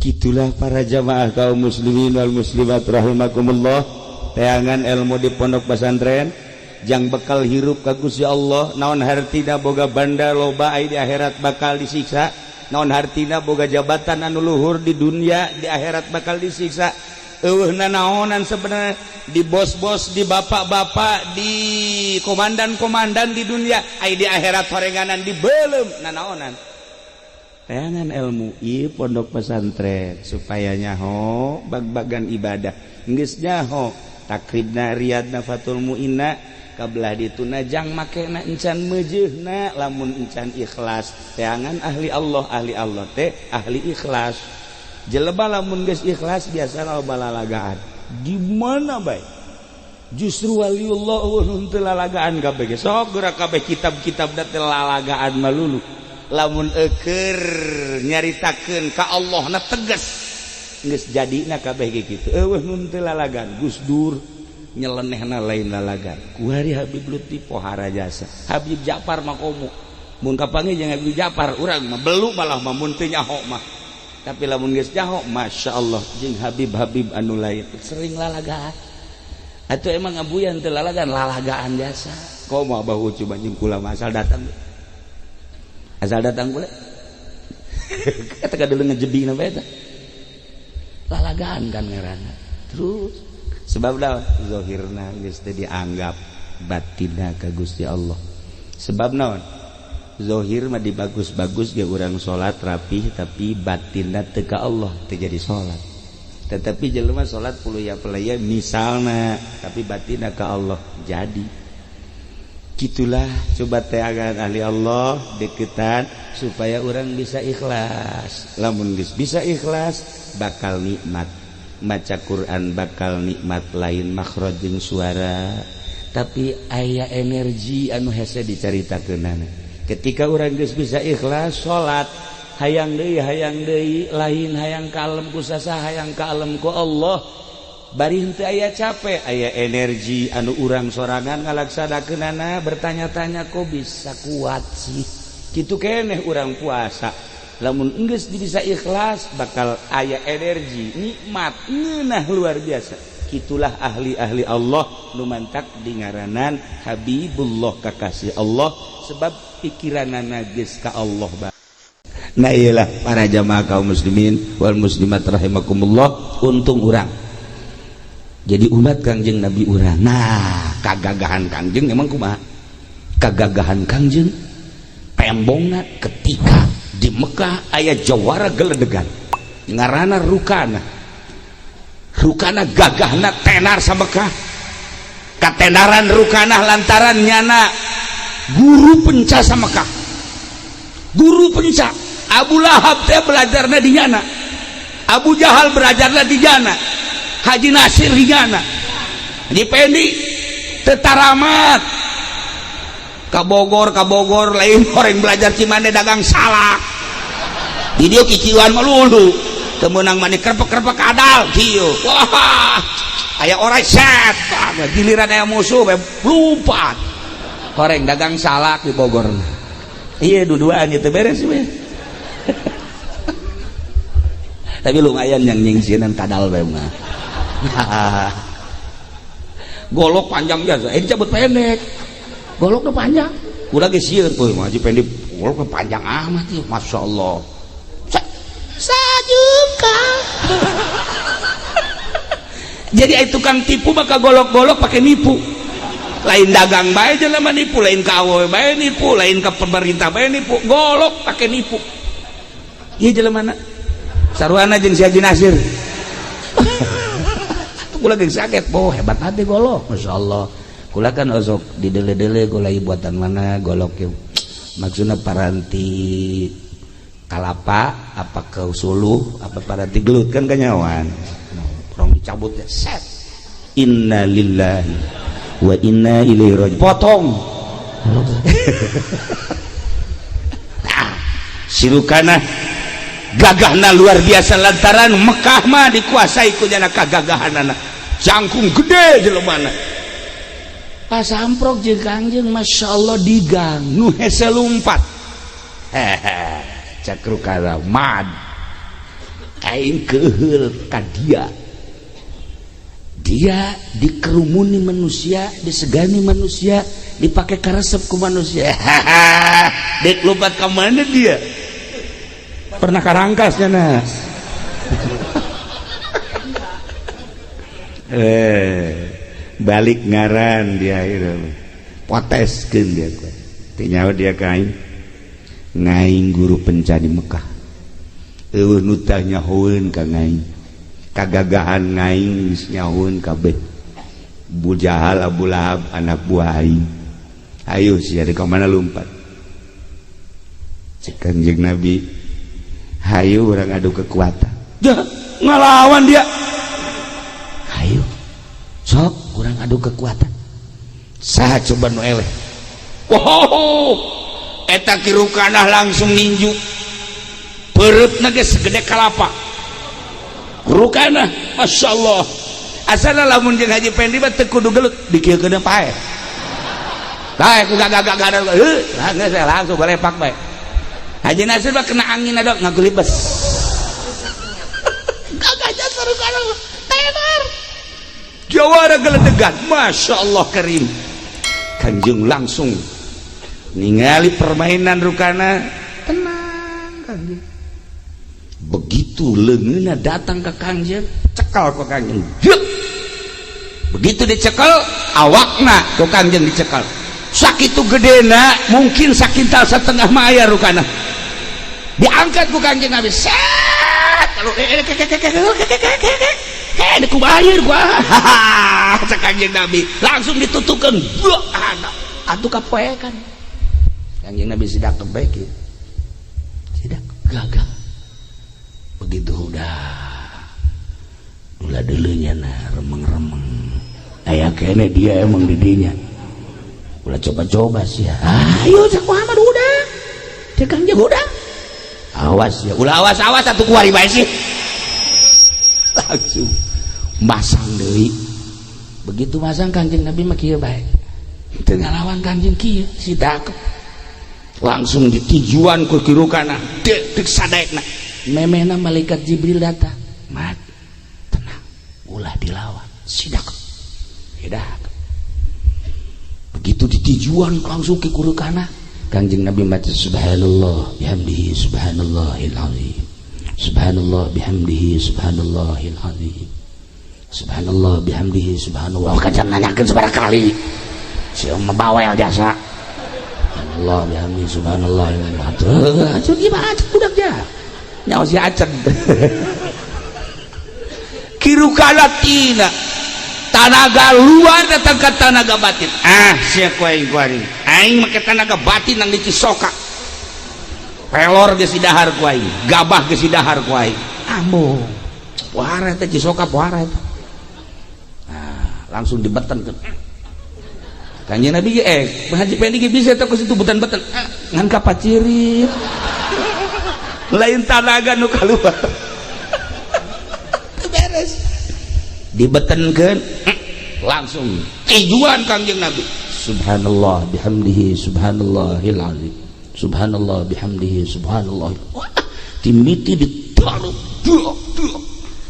Gitulah para jamaah kaum muslimin wal muslimat rahimakumullah. Teangan ilmu di pondok pesantren jang bakal hirup ka Gusti Allah. Naon hartina boga banda loba ai di akhirat bakal disiksa. Naon hartina boga jabatan anu luhur di dunia di akhirat bakal disiksa. Eueuhna naonan sebenarnya di bos-bos, di bapak-bapak, di komandan-komandan di dunia ai di akhirat horenganan dibeulem nanaonan. Teangan ilmu ieu pondok pesantren supaya nyaho bag-bagan ibadah geus nyaho takribna riyadna fatul muinna kabelah dituna jang makena encan meujeuhna lamun encan ikhlas. Teangan ahli Allah teh ahli ikhlas. jelema lamun geus ikhlas biasa loba lalagaan gimana bae justru waliullah nun teu lalagaan kabeh sok geura kabeh kitab-kitab teh lalagaan malulu lamun eukeur nyaritakeun ka Allahna tegas geus jadina kabeh kitu eueuh nun teu lalagaan Gus Dur nyelenehna lain lalagan kuari Habib Lutfi pohara jasa Habib Ja'far makomo mun kapanggih jeung Habib Ja'far urang mah belu malah mah mun teu nyaho mah tapi lamun geus nyaho masyaallah jeung Habib-habib anu lain sering lalagaan atuh emang abuyan teu lalagan jasa komo abah coba jeung kula asal datang boleh eta kadeuleung ngejebina bae eta lalagaan kan ngaranna terus sebab naon zahirna geus teu dianggap batinna ka Gusti Allah sebab naon zahir mah dibagus-bagus ge urang salat rapih tapi batinna teu ka Allah teu jadi salat tetapi jelema salat puluya-puluya misalna tapi batinna ka Allah jadi gitulah coba teh agan ahli Allah deketan supaya orang bisa ikhlas lamun geus bisa ikhlas bakal nikmat maca Quran bakal nikmat lain makhraj jeung suara tapi aya energi anu hese dicaritakeunana ketika urang geus bisa ikhlas salat hayang deui lain hayang kalem ku sasa hayang kalem ku Allah bari henteu aya capek aya energi anu urang sorangan ngalaksanakeunana bertanya-tanya kok bisa kuat sih kitu keneh urang puasa lamun geus bisa ikhlas bakal aya energi nikmat ngeunah luar biasa kitulah ahli-ahli Allah nu mantak dingaranan Habibullah kakasih Allah sebab pikiranana geus ka Allah nah iyalah para jamaah kaum muslimin wal muslimat rahimakumullah untung urang jadi umat Kangjeng Nabi urang nah kagagahan Kangjeng emang kumaha kagagahan Kangjeng tembongna ketika di Mekah aya jawara geledegan ngaranna Rukana gagahna tenar sa Mekah katenaran Rukana lantaran nyana guru penca sa Mekah guru penca Abu Lahab teh belajarna di nyana Abu Jahal belajarna di nyana Haji Nasir di nyana Haji Pendi tetaramat ka Bogor lain orang belajar Cimande dagang salak di dia kiciuan melulu temenang mani kerpek kadal kieu wah aya orang set giliran aya musuh lupa orang dagang salak di Bogor iya duduan itu beres we tapi lumayan yang nyingsinan kadal we mah golok panjang biasa ini cabut pendek goloknya panjang udah geus sieun euy mah Haji Pendi goloknya panjang amat ieu masyaallah sajengkal jadi itu tukang tipu maka golok-golok pakai nipu lain dagang bae jelema nipu lain ka awewe bae nipu lain ka pemerintah bae nipu golok pakai nipu ieu jelemana saruana jeung si Haji Nasir kula geus saget boh hebat hati golok masyaallah kula kan osok didele-dele golai buatan mana golok yuk maksudnya paranti kalapa apa ke suluh apa paranti gelut kan kanyawan orang dicabut ya set inna lillahi wa inna ilaihi raji'un potong nah sirukana gagahna luar biasa lantaran Mekah mah dikuasai ku jana kagagahanana jangkung gede jelemana pas samprok jeung Kangjeng masyaallah digang nu hese lumpat cakru kara mad aing keheul ka dia dikerumuni manusia disegani manusia dipakai karesep ku manusia dek lompat ke mana dia pernah karangkasnya nas balik ngaran dia itu poteskeun dia tinyawa dia kain ngaing guru penca di Mekah eueuh nu tah nyahoeun ka ngaing kagagahan ngaing geus nyahoeun kabeh Abu Jahal Abu Lahab anak buah aing ayo sia di ka mana lompat cek Kanjeng Nabi hayu urang adu kekuatan ngalawan dia. Ayo sok kurang adu kekuatan. Saha coba nu eleh. Wow, eta kirukanah langsung ninju. Pereutna geus segede kalapa. Rukana, Masya Allah. Asana lamun jeung Haji Pendi mah teu kudu gelut, dikiekeun pae. Tah ku gagak langsung balepak bae. Haji Nasir mah kena angin ada ngagulibes. Gagaknya sarukana tenar. Jawara geledegan, Masya Allah Karim. Kanjeng langsung ningali permainan Rukana, tenang Kanjeng. Begitu leungeunna datang ke Kanjeng, cekal ke Kanjeng. Begitu dicekal, awakna ke Kanjeng dicekal. Sakitu gedena, mungkin sakintal setengah maya Rukana. Diangkat ku Kanjeng Nabi. Set, kalau dikubayar gua. Cek Kanjeng Nabi langsung ditutupkan. Atuh kapoekan. Kanjeng Nabi sidak kebaik ya. Sidak gagah. Begitu udah dulunya remeng-remeng. Aya kene dia emang didinya. Ulah coba-coba sih ya. Ayo cek Muhammad udah. Cek Kanjeng udah. Awas ya. Ulah awas atuh kuari bae sih. Langsung masang deui. Begitu masang Kanjeng Nabi mah kieu bae. Teu ngalawan Kanjeng kieu sidak. Langsung ditijuan ku kirukana. Dek sadaekna. Memena malaikat Jibril datang. Mat, tenang. Ulah dilawan. Sidak. Hidak. Begitu ditijuan langsung ke kirukana. Kanjeng Nabi maca subhanallah bihamdihi subhanallahil azim. Subhanallah bihamdihi subhanallahil azim. Subhanallah bihamdihi subhanallah. Kacan nanyakeun sabaraha kali. Sieu mah bawel jasa. Subhanallah bihamdihi subhanallahil azim. Acan gimana acan budak ja. Nyawa si acan. Kirukana tina tanaga luar datang ke tanaga batin. Sia kuaing kuaring. Aing make tanaga batin nang di Cisoka. Pelor geus dahar kuaing, gabah geus dahar kuaing. Ambo. Pohara teh Cisoka pohara eta. Langsung dibetenkeun. Kanjeng Nabi Haji Pendi ge bisa teh ku situ beten-beten. Ngan kapacirit. Lain tanaga nu kaluar. Beres. Dibetenkeun langsung tijuan Kanjeng Nabi. Subhanallah bihamdihi subhanallahil azim. Subhanallah bihamdihi subhanallah. Timiti ditaruh.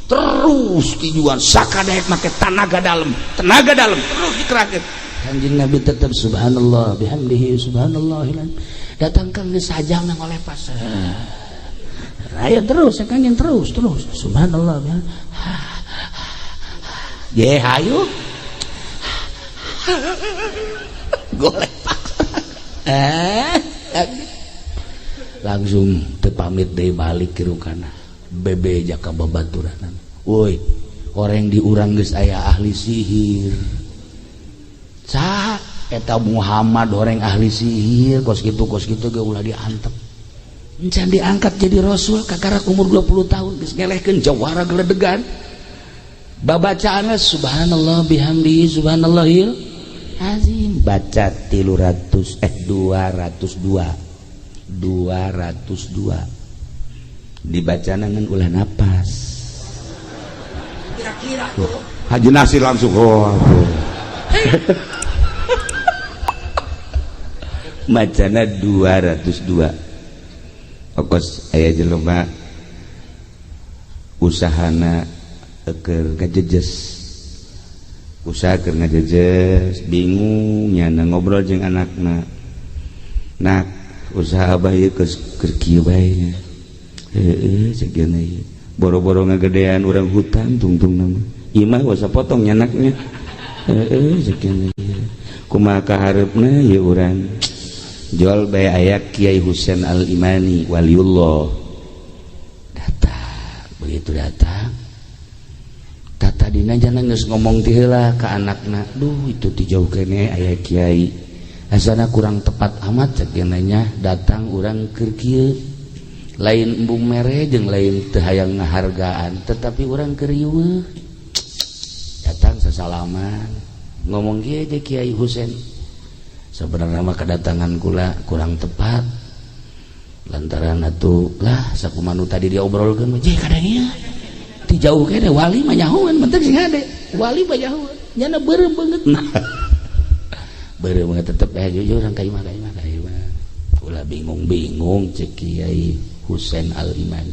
Terus tijuan sakadaek make tenaga dalam terus dikerakeun. Kanjeng Nabi tetap subhanallah bihamdihi subhanallahil azim. Datangkan geus sajang nang oleh pas. Ayo terus Kanjeng terus subhanallah bihamdihi. Ye hayu. Golek paksa. Langsung tepamit deui balik ke Rukana. Bebe jaka babaturan. Woi, orang di urang geus aya ahli sihir. Cak eta Muhammad orang ahli sihir kos kitu ge ulah diantep. Encan diangkat jadi rasul kakarak umur 20 tahun geus ngelehkeun jawara geledegan. Babacaanna subhanallah bihamdihi subhanallahil azim. Baca 202 dibacana ngan ulah napas. Kira-kira Haji Nasir langsung macana 202. Okos aya jelema usahana keur ngajejes. Usaha keur ngajejes bingung nyana ngobrol jeung anakna. Nak usaha abah ieu keur kieu bae. Heeh cegeuna ieu. Boro-boro ngagedean urang hutan tungtung nama. Ieu mah wasa potong nyanaknya. Heeh cegeuna ieu. Kumaha kahareupna ieu urang. Jual bae aya Kiai Husain Al-Imani waliullah. Datang, begitu datang. Tata dina jangan geus ngomong ti heula ka anakna. Duh itu ti jauh kene aya kiai. Asana kurang tepat amat cek nya datang urang keur kieu. lain embung mere jeung lain teu hayang ngahargaan, tetapi urang keur riweuh datang sasalaman ngomong kieu teh Kiai Husein, sebenarnya mah kedatangan kula kurang tepat lantaran atuh lah sakumaha nu tadi diobrolkeun jeung kadangnya ti jauh kene wali mah nyahoan mentek sing hade wali mah nyahoan nyana beureum banget nah beureum banget tetep jujur urang ka imah ulah bingung-bingung cek Kiai Husein Al-Iman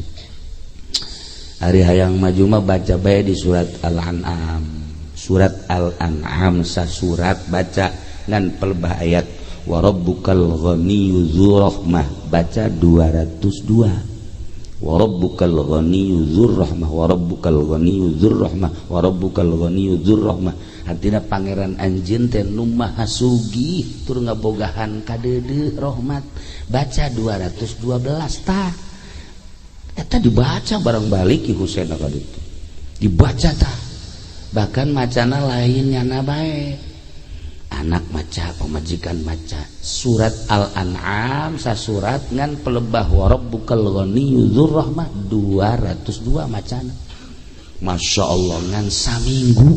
hari hayang maju mah baca bae di surat Al-An'am, surat Al-An'am sasurat baca ngan pelebah ayat wa rabbukal ghaniyyu dzur rahmah baca 202 wa rabbukal ghaniyyu dzur rahmah wa rabbukal ghaniyyu dzur rahmah wa rabbukal ghaniyyu dzur rahmah artina pangeran anjeun teh nu maha sugih tur ngabogahan kadeudeuh rahmat baca 212 tah eta dibaca bareng balik Ki Husein ka ditu dibaca tah bahkan macana lain nyana bae anak maca pamajikan maca surat Al-An'am sasurat ngan pelebah wa rabbukal ghaniyyu dzur rahmah 202 macana Masya Allah ngan saminggu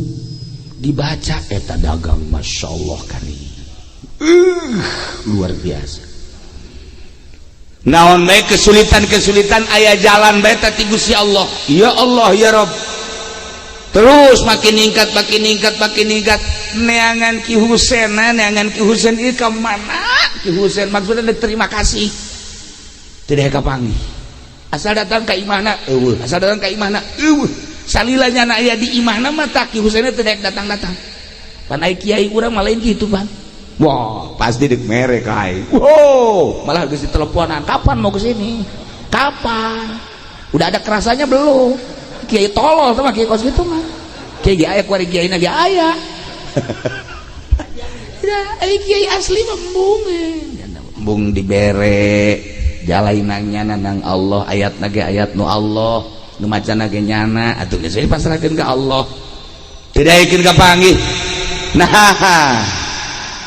dibaca eta dagang Masya Allah kali luar biasa naon bae kesulitan aya jalan bae ti Gusti Allah ya Allah ya Rabb terus makin ningkat neangan Ki Husein ieu ka mana Ki Husein maksudna terima kasih teu daya kapanggih asal datang ka imahna eueuh salila nyana aya di imahna mah tak Ki Husein teu daek datang-datang pan aya kiai urang mah lain kitu ban wah pasti dek mere kai wow malah geus diteleponan kapan mau ke sini kapan udah ada kerasanya belum kiai tolol sama kiai kos gitu mah kiai aya kuari kiai na ge aya ai kiai asli mah embung dibere jalainannya nang Allah ayatna ge ayat nu Allah nu macana ge nyana atuh geus dipasrahkeun ka Allah teu daekeun ka panggih nah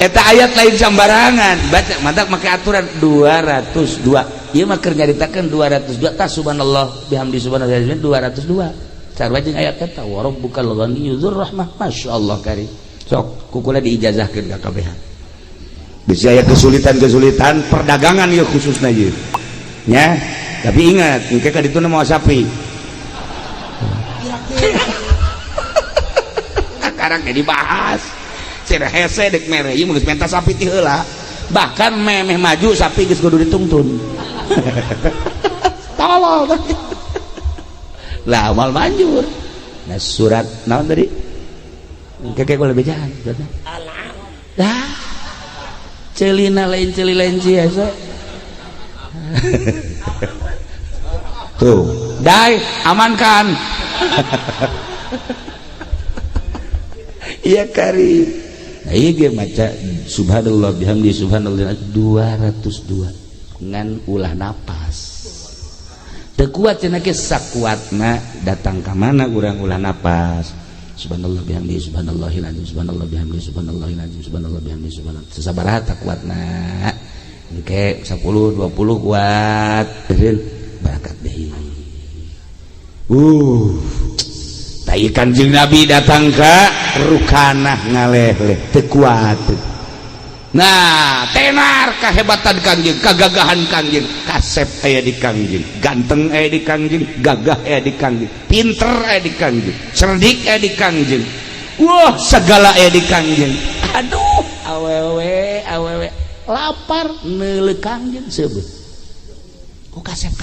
eta ayat lain sambarangan baca mantap make aturan 202 ieu mah keur nyaritakeun 202 tah subhanallah bihamdi subhanallah 202 sarua jeung ayat eta wa rabbukal ghaniyyu dzur rahmah masyaallah karim sok kukula diijazahkeun ka kabehan bisa aya kesulitan perdagangan ieu khususna ieu nya tapi ingat engke ka ditu mah sapi sekarang dibahas cenah hese dek mere ieu geus menta sapi ti heula bahkan memeh maju sapi geus kudu dituntun tolol lah amal manjur nah surat naon tadi kakek gue lebih jahan dah celina lain celi lain biasa tuh dai amankan iya kari nah iya ge maca subhanallah bihamdi subhanallah 202 ngan ulah napas teu kuat cenah ge sakuatna datang ka mana urang ulah napas subhanallah bihamdi subhanallahil azim subhanallah bihamdi subhanallahil azim subhanallah bihamdi subhanallah sabaraha tak kuatna engke 10 20 kuat eureun barakat deui tai Kanjeng Nabi datang ka rukanah ngaleh-leh teu kuat nah tenar kahebatan Kangjeng kagagahan Kangjeng kasep aya di Kangjeng ganteng aya di Kangjeng gagah aya di Kangjeng pinter aya di Kangjeng cerdik aya di Kangjeng wah segala aya di Kangjeng aduh awewe lapar neuleuh Kangjeng seubeut ku kasep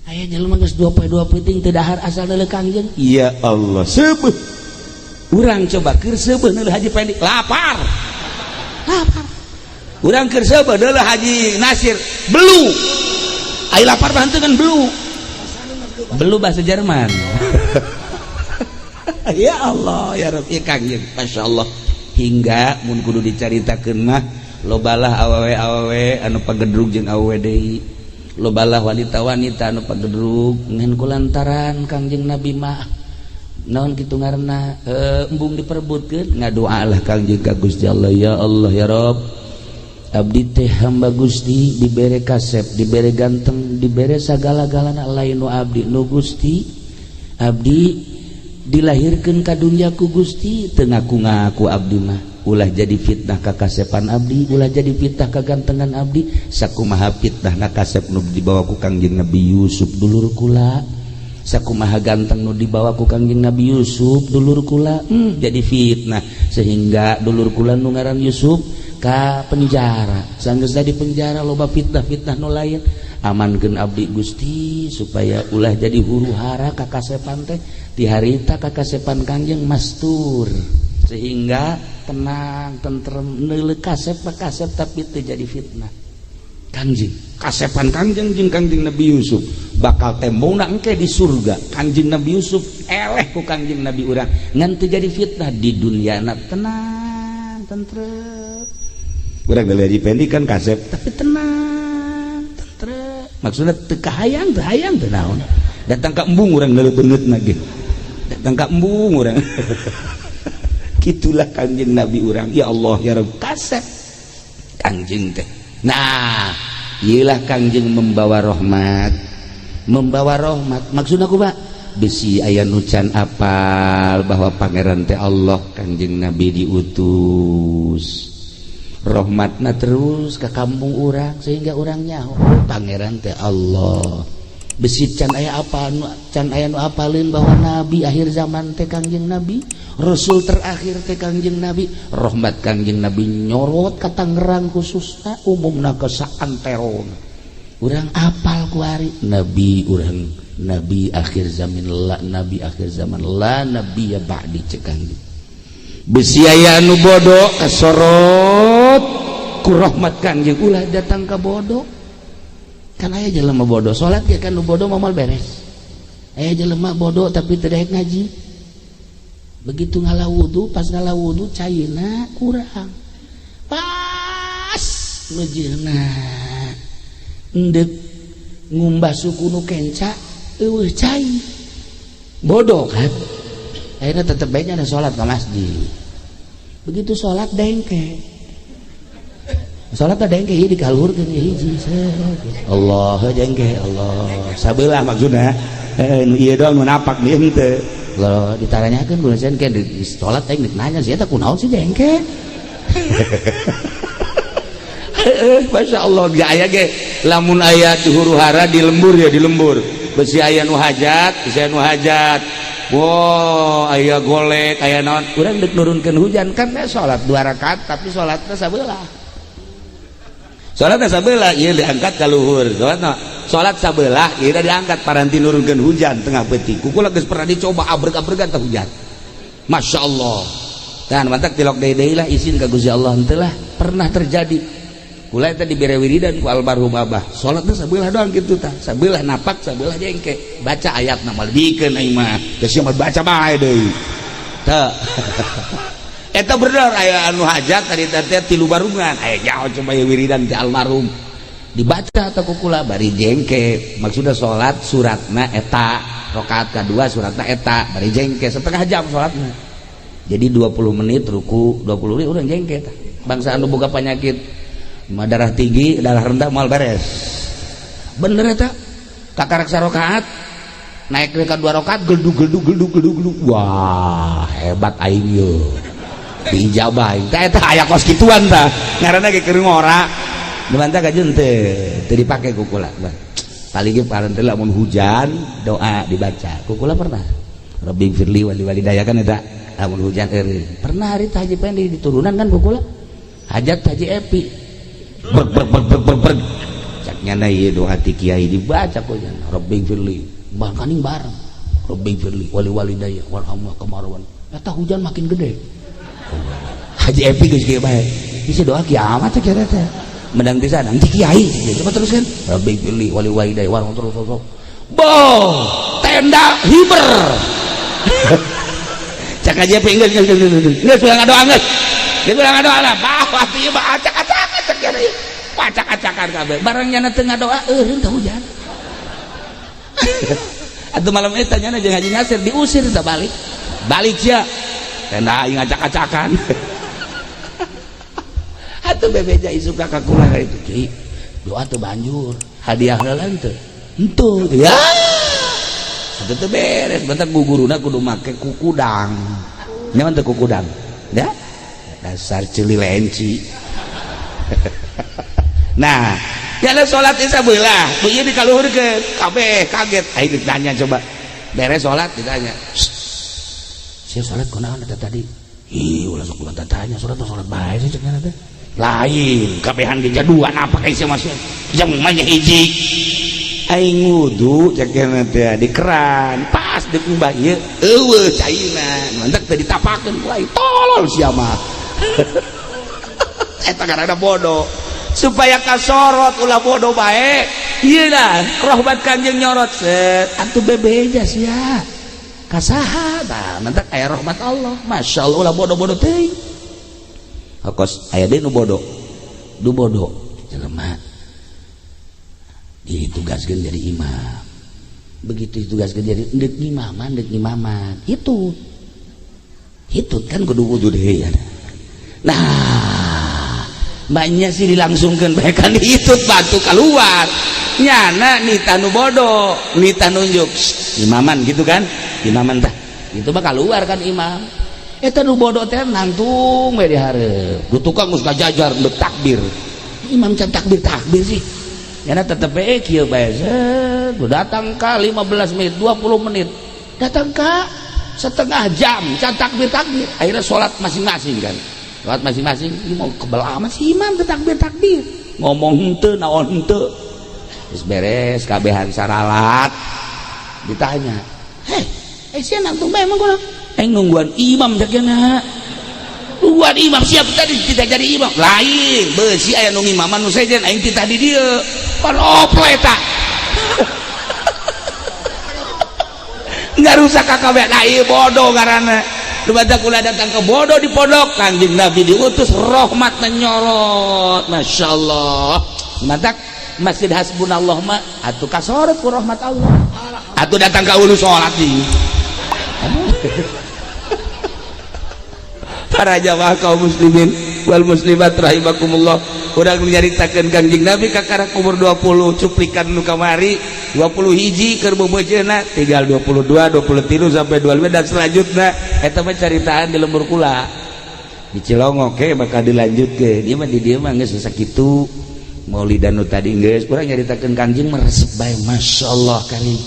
aya jelema geus 2 penting teu dahar asal neuleuh Kangjeng ya Allah seubeut urang coba keur seubeut neuleuh Haji Pendi lapar urang keur seubeut neuleuh Haji Nasir belu ai lapar bantu kan belu bahasa Jerman ya Allah ya Rabbi Kangjeng masyaallah hingga mun kudu dicaritakeun mah lobalah awewe anu pagedrug jeung awewe deui lobalah wanita-wanita anu pagedrug ngan kulantaran Kangjeng Nabi mah naon kitu ngaranna embung diperebutkeun ngadoa lah Kangjeng ka Gusti Allah ya Allah ya Rabb abdi teh hamba Gusti dibere kasep dibere ganteng dibere sagala-galana lain nu abdi nu Gusti abdi dilahirkeun ka dunya ku Gusti teu ngaku-ngaku abdi mah ulah jadi fitnah ka kasepan abdi ulah jadi fitnah ka gantengan abdi sakumaha fitnah kasep nu dibawa ku Kangjeng Nabi Yusuf dulur kula sakumaha ganteng nu dibawa ku Kangjeng Nabi Yusuf dulur kula jadi fitnah sehingga dulur kula nu ngaran Yusuf ka penjara sanggeus di penjara loba fitnah-fitnah nu lain amankeun abdi Gusti supaya ulah jadi huru-hara ka kasepan teh ti harita ka kasepan Kangjeng mastur sehingga tenang tentrem neuleuh kasep tapi teu jadi fitnah Kangjeng kasepan Kangjeng jeung Kangjeng Nabi Yusuf bakal tembongna engke di surga Kangjeng Nabi Yusuf eleh ku Kangjeng Nabi urang ngan teu jadi fitnah di dunyana tenang tentrem urang dari pendi kan kasep tapi tenang tentrem maksudna teu kahayang teu naon datang ka embung urang leuleuh beungeutna ge datang ka embung urang gitulah Kangjeng Nabi urang ya Allah ya Rabb kasep Kangjeng teh nah iyalah Kangjeng membawa rahmat maksudna kumaha besi aya nu can apal bahwa pangeran teh Allah Kangjeng Nabi diutus rahmatna terus ke kampung urang sehingga urang nyaho pangeran teh Allah besi can aya apa can aya nu apalin bahwa nabi akhir zaman teh Kangjeng Nabi rasul terakhir teh Kangjeng Nabi rahmat Kangjeng Nabi nyorot ka Tangerang khususna umumna ke saantero urang apal ku ari nabi urang nabi akhir zaman la nabi ya ba'di cek Kangjeng besi aya anu bodoh kasorot ku rahmat Kangjeng ulah datang ka bodoh kan aya jelema bodoh salat ya kan nu bodoh momal beres aya jelema bodoh tapi teu daek ngaji begitu ngalah wudu pas ngalah wudu cairna kurang pas ngejirna endek ngumbah suku nu kenca eueuh cai bodoh kan akhirnya tetep baiknya ada sholat ke masjid begitu sholat dengke sholat ada dengke di kalur ke hiji Allah dengke Allah sabelah maksudnya iya doang menapak nih ente lo ditaranyakan gue nasihan kan di sholat teknik nanya sih tak kunaon sih dengke Masya Allah gak aya ge lamun aya huru hara di lembur ya di lembur besi aya nu hajat besi aya nu hajat wow aya golek aya naon urang dek nurunkeun hujan kan salat 2 rakaat tapi salatna sabelah ieu diangkat ka luhur salat sabelah ieu diangkat paranti nurunkeun hujan tengah peuting kukula geus pernah dicoba abreg-abregan teh hujan Masya Allah kan mantak tilok deui lah izin ka Gusti Allah henteu lah pernah terjadi kula eta dibere wiridan ku almarhum abah salatna sabelah doang kitu tah sabelah napak sabelah jengke baca ayatna mah dikeun aing mah geus mah baca bae deui teu eta bener aya anu hajat tadi teh tilu barungan aya nyaho coba wiridan ti almarhum dibaca teh ku kula bari jengke maksudna salat suratna eta rakaat kadua suratna eta bari jengke setengah jam salatna jadi 20 menit ruku 20 menit urang jengke tah bangsa anu boga penyakit darah tinggi darah rendah mal beres bener eta kakarak sarokaat naik ke 2 rakaat geldug wah hebat aing yo diijabah eta aya kos kituan tah ngaranna ge keur ngora dimanta kajeun teu dipake ku kula paling ge paranti lamun hujan doa dibaca ku kula pernah Rabbi firli wali walidaya kan eta lamun hujan eureun pernah hari Haji Pendi diturunan kan ku kula hajat Haji Epi ber caknya na ieu doa ti kiai dibaca ku jan Rabbi firli bangkaning bareng Rabbi firli wali walidaya warhamna kamarwan eta hujan makin gede Haji Epi geus kieu bae bisa doa kiamat teh kira teh mendang pisan nanti kiai coba teruskan Rabbi firli wali walidaya warhamna terus boh tenda hiber cak Haji Epi geus ulang doa geus ulang doa lah bahwa ieu mah acak-acak pacak-acakan kabeh barangnya teu ngadoa eureun teh hujan atuh malam eta nya jeung Haji Nasir diusir teh balik sia tenda aing acak-acakan teu bebeja isuk ka kula itu Ki doa teu banjur hadiah heula teu henteu ya teu beres bentar guguruna kudu make kukudang nyaman teu kukudang ya dasar ceuli lenci nah ya salat isya beula ieu dikaluhurkeun kabeh kaget aing ditanya coba beres salat ditanya sia salat kunaon eta tadi ih ulah sok ulah tanya salat bae sih cenah teh lain kabehan di jaduan apa kayak sih masih jam mah hiji aing wudu cenah teh di keran pas di kumbah ieu eueuh caina mantep teh ditapakeun lain tolol sia mah eta karana bodoh supaya kasorot ulah bodoh bae ieu lah rahmat Kangjeng nyorot set atuh bebeja sia kasaha tah mantep aya rahmat Allah masyaallah ulah bodoh-bodoh teuing hakos aya deui nu bodoh jelema ditugaskeun jadi imam begitu ditugaskeun jadi deuk imaman itu kan kudu wudu deui nah banyak sih dilangsungkeun bae kan hitut batu keluar nyana nita nu bodoh nita nunjuk imaman gitu kan imaman tah itu mah keluar kan imam eta nu bodoh teh nangtung we di hareup du tukang geus ngajajar deuk takbir imam can takbir sih nyana tetep kieu bae du datang ka 15 menit 20 menit datang ka setengah jam can takbir akhirnya sholat masing-masing kan sholat masing-masing mau kebal amat si imam ke takbir ngomong henteu naon henteu geus beres kabehan saralat ditanya sia nangtung bae emang kunaon aing nungguan imam sakena nungguan imam siap tadi tidak jadi imam lain beusi aya nu ngimaman nu sejen aing titah di dieu pan opo eta nggak rusak kakak nah iya bodoh karena dibantah kula datang ke bodoh di pondok Kanjeng Nabi diutus rahmat menyorot Masya Allah mantak Masjid Hasbunallah mah atuh kasorot ku rahmat Allah atuh datang ke ulu sholat nih para jamaah kaum muslimin wal muslimat rahimakumullah urang nyaritakeun Kanjeng Nabi kakara umur 20 cuplikan nu kamari 20 hiji keur bebejeuna tinggal 22 23 sampai 25 dan selanjutnya eta mah caritaan di lembur kula di Cilongok ke bakal dilanjutkeun ieu mah di dieu mah geus sakitu maulidan nu tadi geus urang nyaritakeun Kanjeng mah resep bae masyaallah karim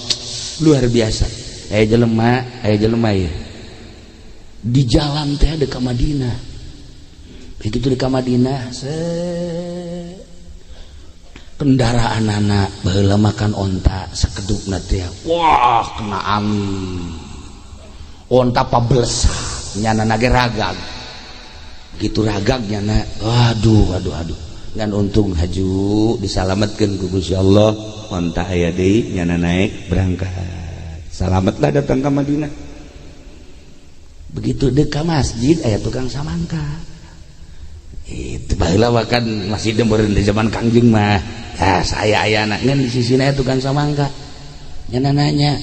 luar biasa aya jelema ieu di jalan teh ada ke Madinah begitu di Madinah kendaraan anak baheula makan onta sakedupna teh wah kena angin onta pablesak nyana ge ragag gitu ragag nyana aduh ngan untung haju disalametkeun ku Gusti Allah onta aya deui nyana naik berangkat salametlah datang ke Madinah begitu dekat masjid aya tukang samangka itu baheula makan masih meureun di zaman Kangjeng mah ya saya aya anak ngan di sisina tukang samangka nyana nanya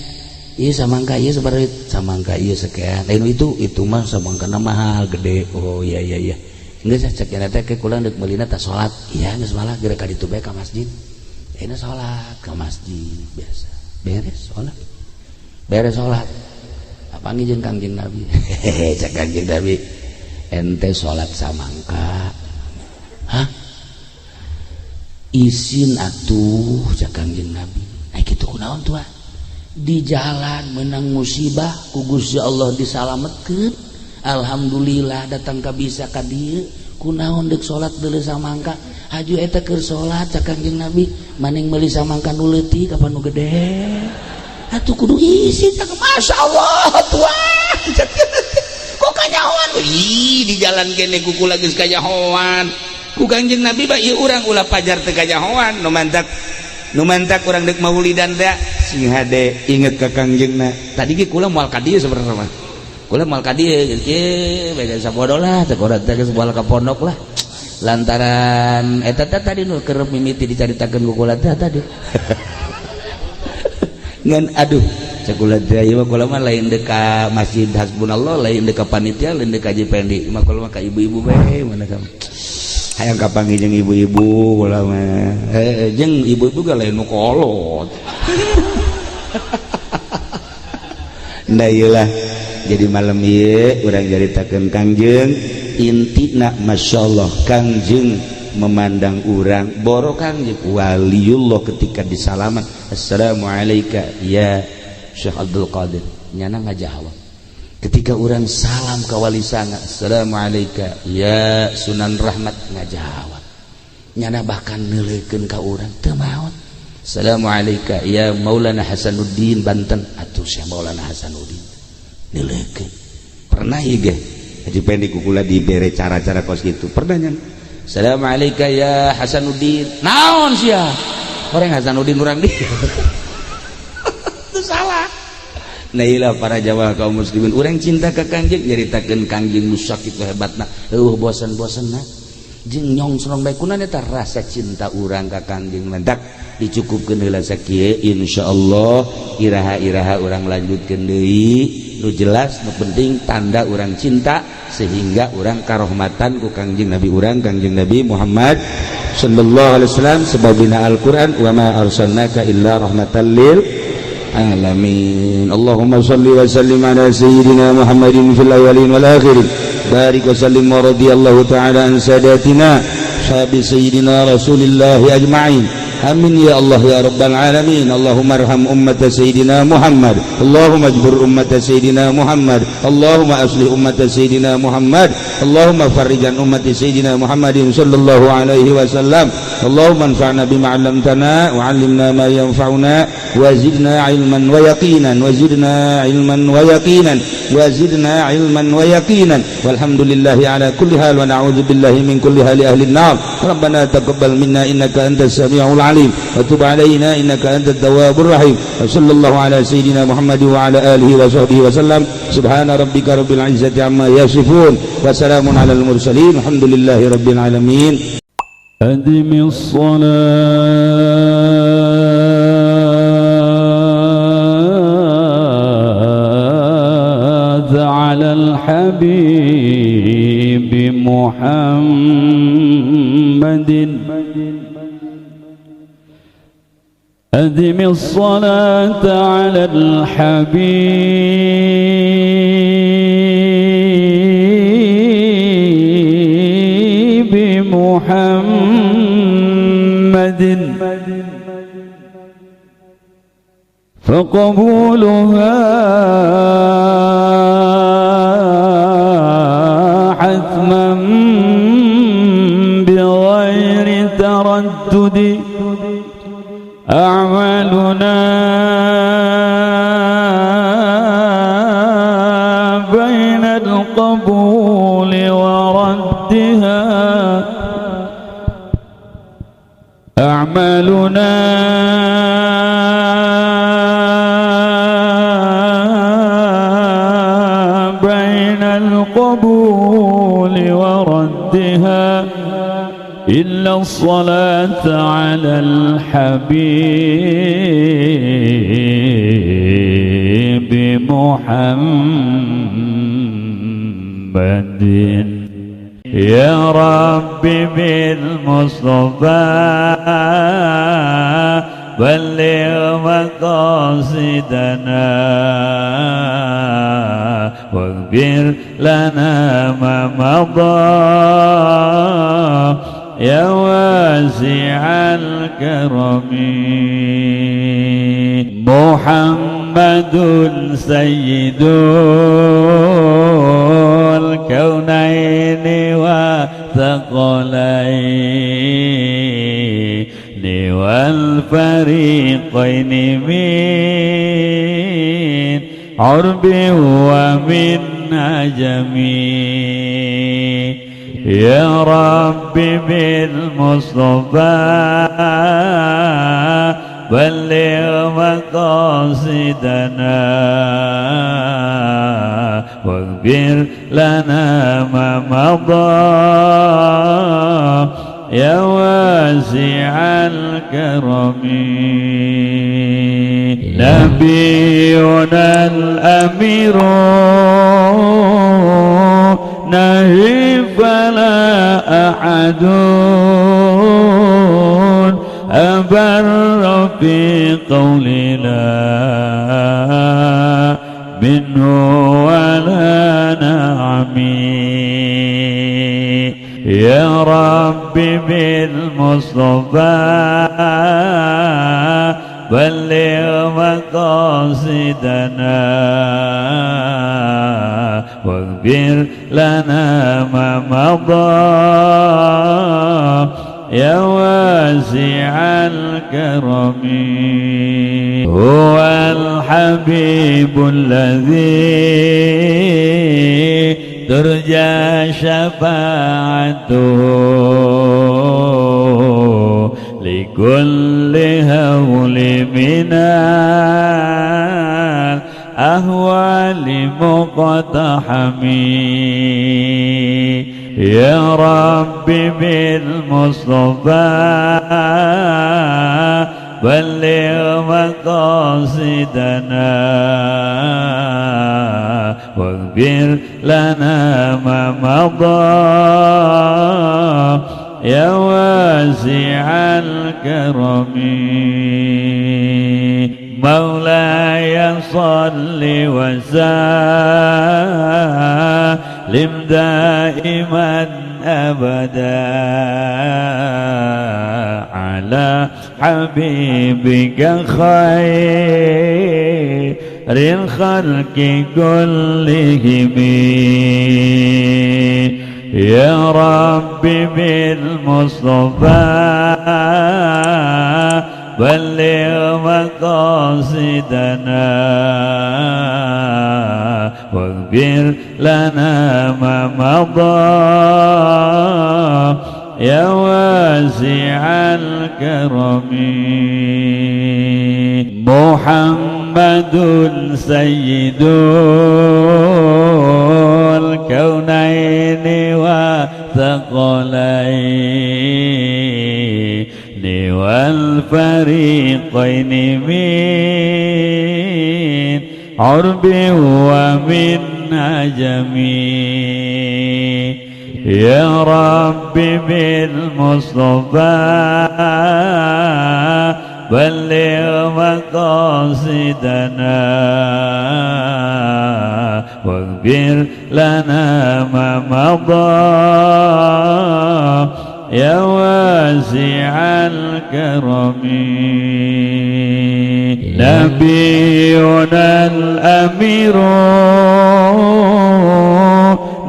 ieu samangka ieu sabaraha samangka ieu sekian lain itu mah samangkana mahal gede oh iya geus cek nya teh ke kula deuk meulina tah salat iya geus malah geura ka ditu bae ka masjid ayeuna salat ka masjid biasa beres salat panggil jeung Kangjeng Nabi cek Kangjeng Nabi ente sholat samangka hah izin atuh cek Kangjeng Nabi kitu kunaon tuh di jalan menang musibah ku Gusti Allah disalametkeun alhamdulillah datang ka bisa ka dieu kunaon deuk sholat deuleu samangka haju eta keur sholat cek Kangjeng Nabi maning meuli samangka nu leutik apa nu gede atuh kudu isi cak Masya Allah tuah kok kanyahoan di jalan kene kuku lagi kanyahoan ku Kanjeng Nabi ba ieu urang ulah pajar teu kanyahoan nu mantak urang deuk maulidan da sing hade inget ka Kangjengna tadi ge kula moal ka dieu sabenerna mah kula moal ka dieu ieu beda sabodo lah teu urang teh geus moal ka pondok lah lantaran eta tadi nu keur mimiti dicaritakeun ku kula tadi ngan aduh cekula teh ieu kula mah lain deuk ka Masjid Hasbunallah lain deuk ka panitia lain deuk ka Haji Pendi mah kula mah ka ibu-ibu bae mana kamu hayang kapanggih jeung ibu-ibu ulah mah jeung ibu-ibu ge lain nu kolot da ieu lah jadi malam ieu urang jaritakeun Kangjeng intina masyaallah Kangjeng memandang urang boro Kangjeng waliullah ketika disalaman assalamualaikum ya Syekh Abdul Qadir nyana ngajawab ketika orang salam ka wali sanga assalamualaikum ya Sunan Rahmat ngajawab nyana bahkan neuleukeun ka urang teu maot assalamualaikum ya Maulana Hasanuddin Banten atuh Syekh Maulana Hasanuddin neuleukeun pernah ieu ge haji pendek kukula dibere cara-cara kos kitu pernah nyana assalamualaikum ya Hasanuddin naon sia orang Hasanuddin urang di itu salah. Nah ilah para jamaah kaum muslimin urang cinta ka Kangjeng nyaritakeun Kangjeng nu sakitu hebatna bosan-bosanna jeung nyongsrong bae kunaon eta rasa cinta urang ka Kangjeng mendak dicukupkeun heula sakieu insyaallah iraha-iraha urang lanjutkeun deui nu jelas nu penting tanda urang cinta sehingga urang karahmatan ku Kangjeng Nabi urang Kangjeng Nabi Muhammad sallallahu alaihi wasallam sebabina Al-Qur'an wa ma arsalnaka illa rahmatan lil alamin. Allahumma salli wa sallim ala sayyidina Muhammadin fil awwalin wal akhirin barik wa sallim wa radiyallahu ta'ala an sadatina sahabi sayyidina Rasulillah ajma'in amin ya Allah ya rabbal alamin. Allahumma arham ummata sayyidina Muhammad Allahumma ajbur ummata sayyidina Muhammad Allahumma aslih ummata sayyidina Muhammad Allahumma farrijan ummati sayyidina Muhammadin sallallahu alaihi wasallam Allahumma anfa'na bima 'allamtana wa 'allimna ma yanfa'una wa zidna 'ilman wa yaqinan wa zidna 'ilman wa yaqinan wa zidna 'ilman wa yaqinan walhamdulillahi ala kulli hal wa na'udzu billahi min kulli hali ahli an-nar rabbana taqabbal minna innaka antas samiul alim wa tub 'alaina innaka antat tawwabur rahim wa sallallahu ala sayyidina Muhammad wa ala alihi wa sahbihi wa sallam subhana rabbika rabbil 'izzati amma yasifun wa salamun 'alal mursalin alhamdulillahi rabbil alamin. أدم الصلاة على الحبيب محمد أدم الصلاة على الحبيب محمد فقبولها حتما بغير تردد أعمالنا بين القبول وردها أعمالنا بين القبول وردها إلا الصلاة على الحبيب محمد يا رب بالمصطفى بلغ مقاصدنا واغفر لنا ما مضى يا واسع الكرم محمد سيد الكونين وثقلين والفريقين من عرب ومن عجم يا رب بالمصطفى بلغ مقاصدنا واغفر لنا ما مضى يا واسع الكرم نبينا الأمير نهي فلا أحد أحد أبر في قول لا منه ولا نعمي يا ربي بالمصطفى بلغ مقاصدنا واغفر لنا ما مضى يا واسع الكرم هو الحبيب الذي ترجى شفاعته لكل هول من الأهوال مقتحم يا ربي بالمصطفى بلغ مقاصدنا واغفر لنا ما مضى يا واسع الكرم مولاي صل وسلم دائما أبدا على حبيبك خير الخلق كلهم يا ربي بالمصطفى بلغ مقاصدنا واغفر لنا ما مضى يا واسع الكرم محمد سيد الكونين وثقلين والفريقين من عرب ومن عجم يا ربي بالمصطفى بلغ مقاصدنا واغفر لنا ما مضى يا واسع الكرم نبينا الأمير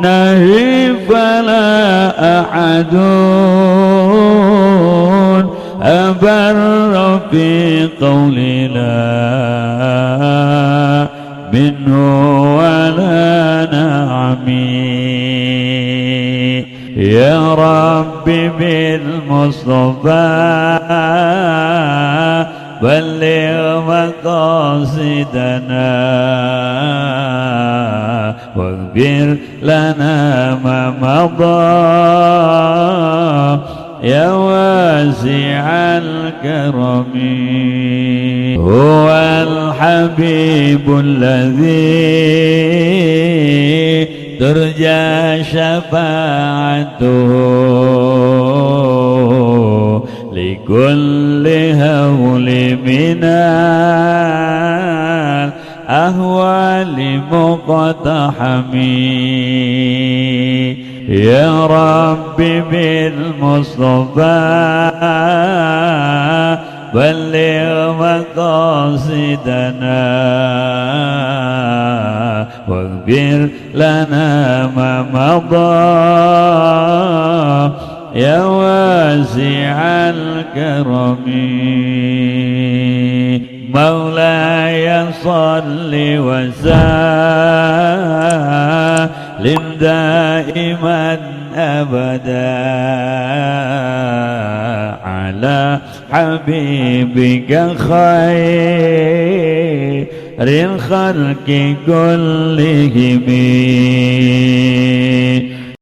نهي فلا أحد أبر في قول لا منه ولا نعمي يا ربي بالمصطفى بلغ مقاصدنا واغفر لنا ما مضى يا واسع الكرم هو الحبيب الذي ترجى شفاعته لكل هول من الأهوال مقتحم يا ربي بالمصطفى بلغ مقاصدنا واغفر لنا ما مضى يا واسع الكرم مولاي صل وسلم دائما أبدا على حبيبك خير الخلق كلهم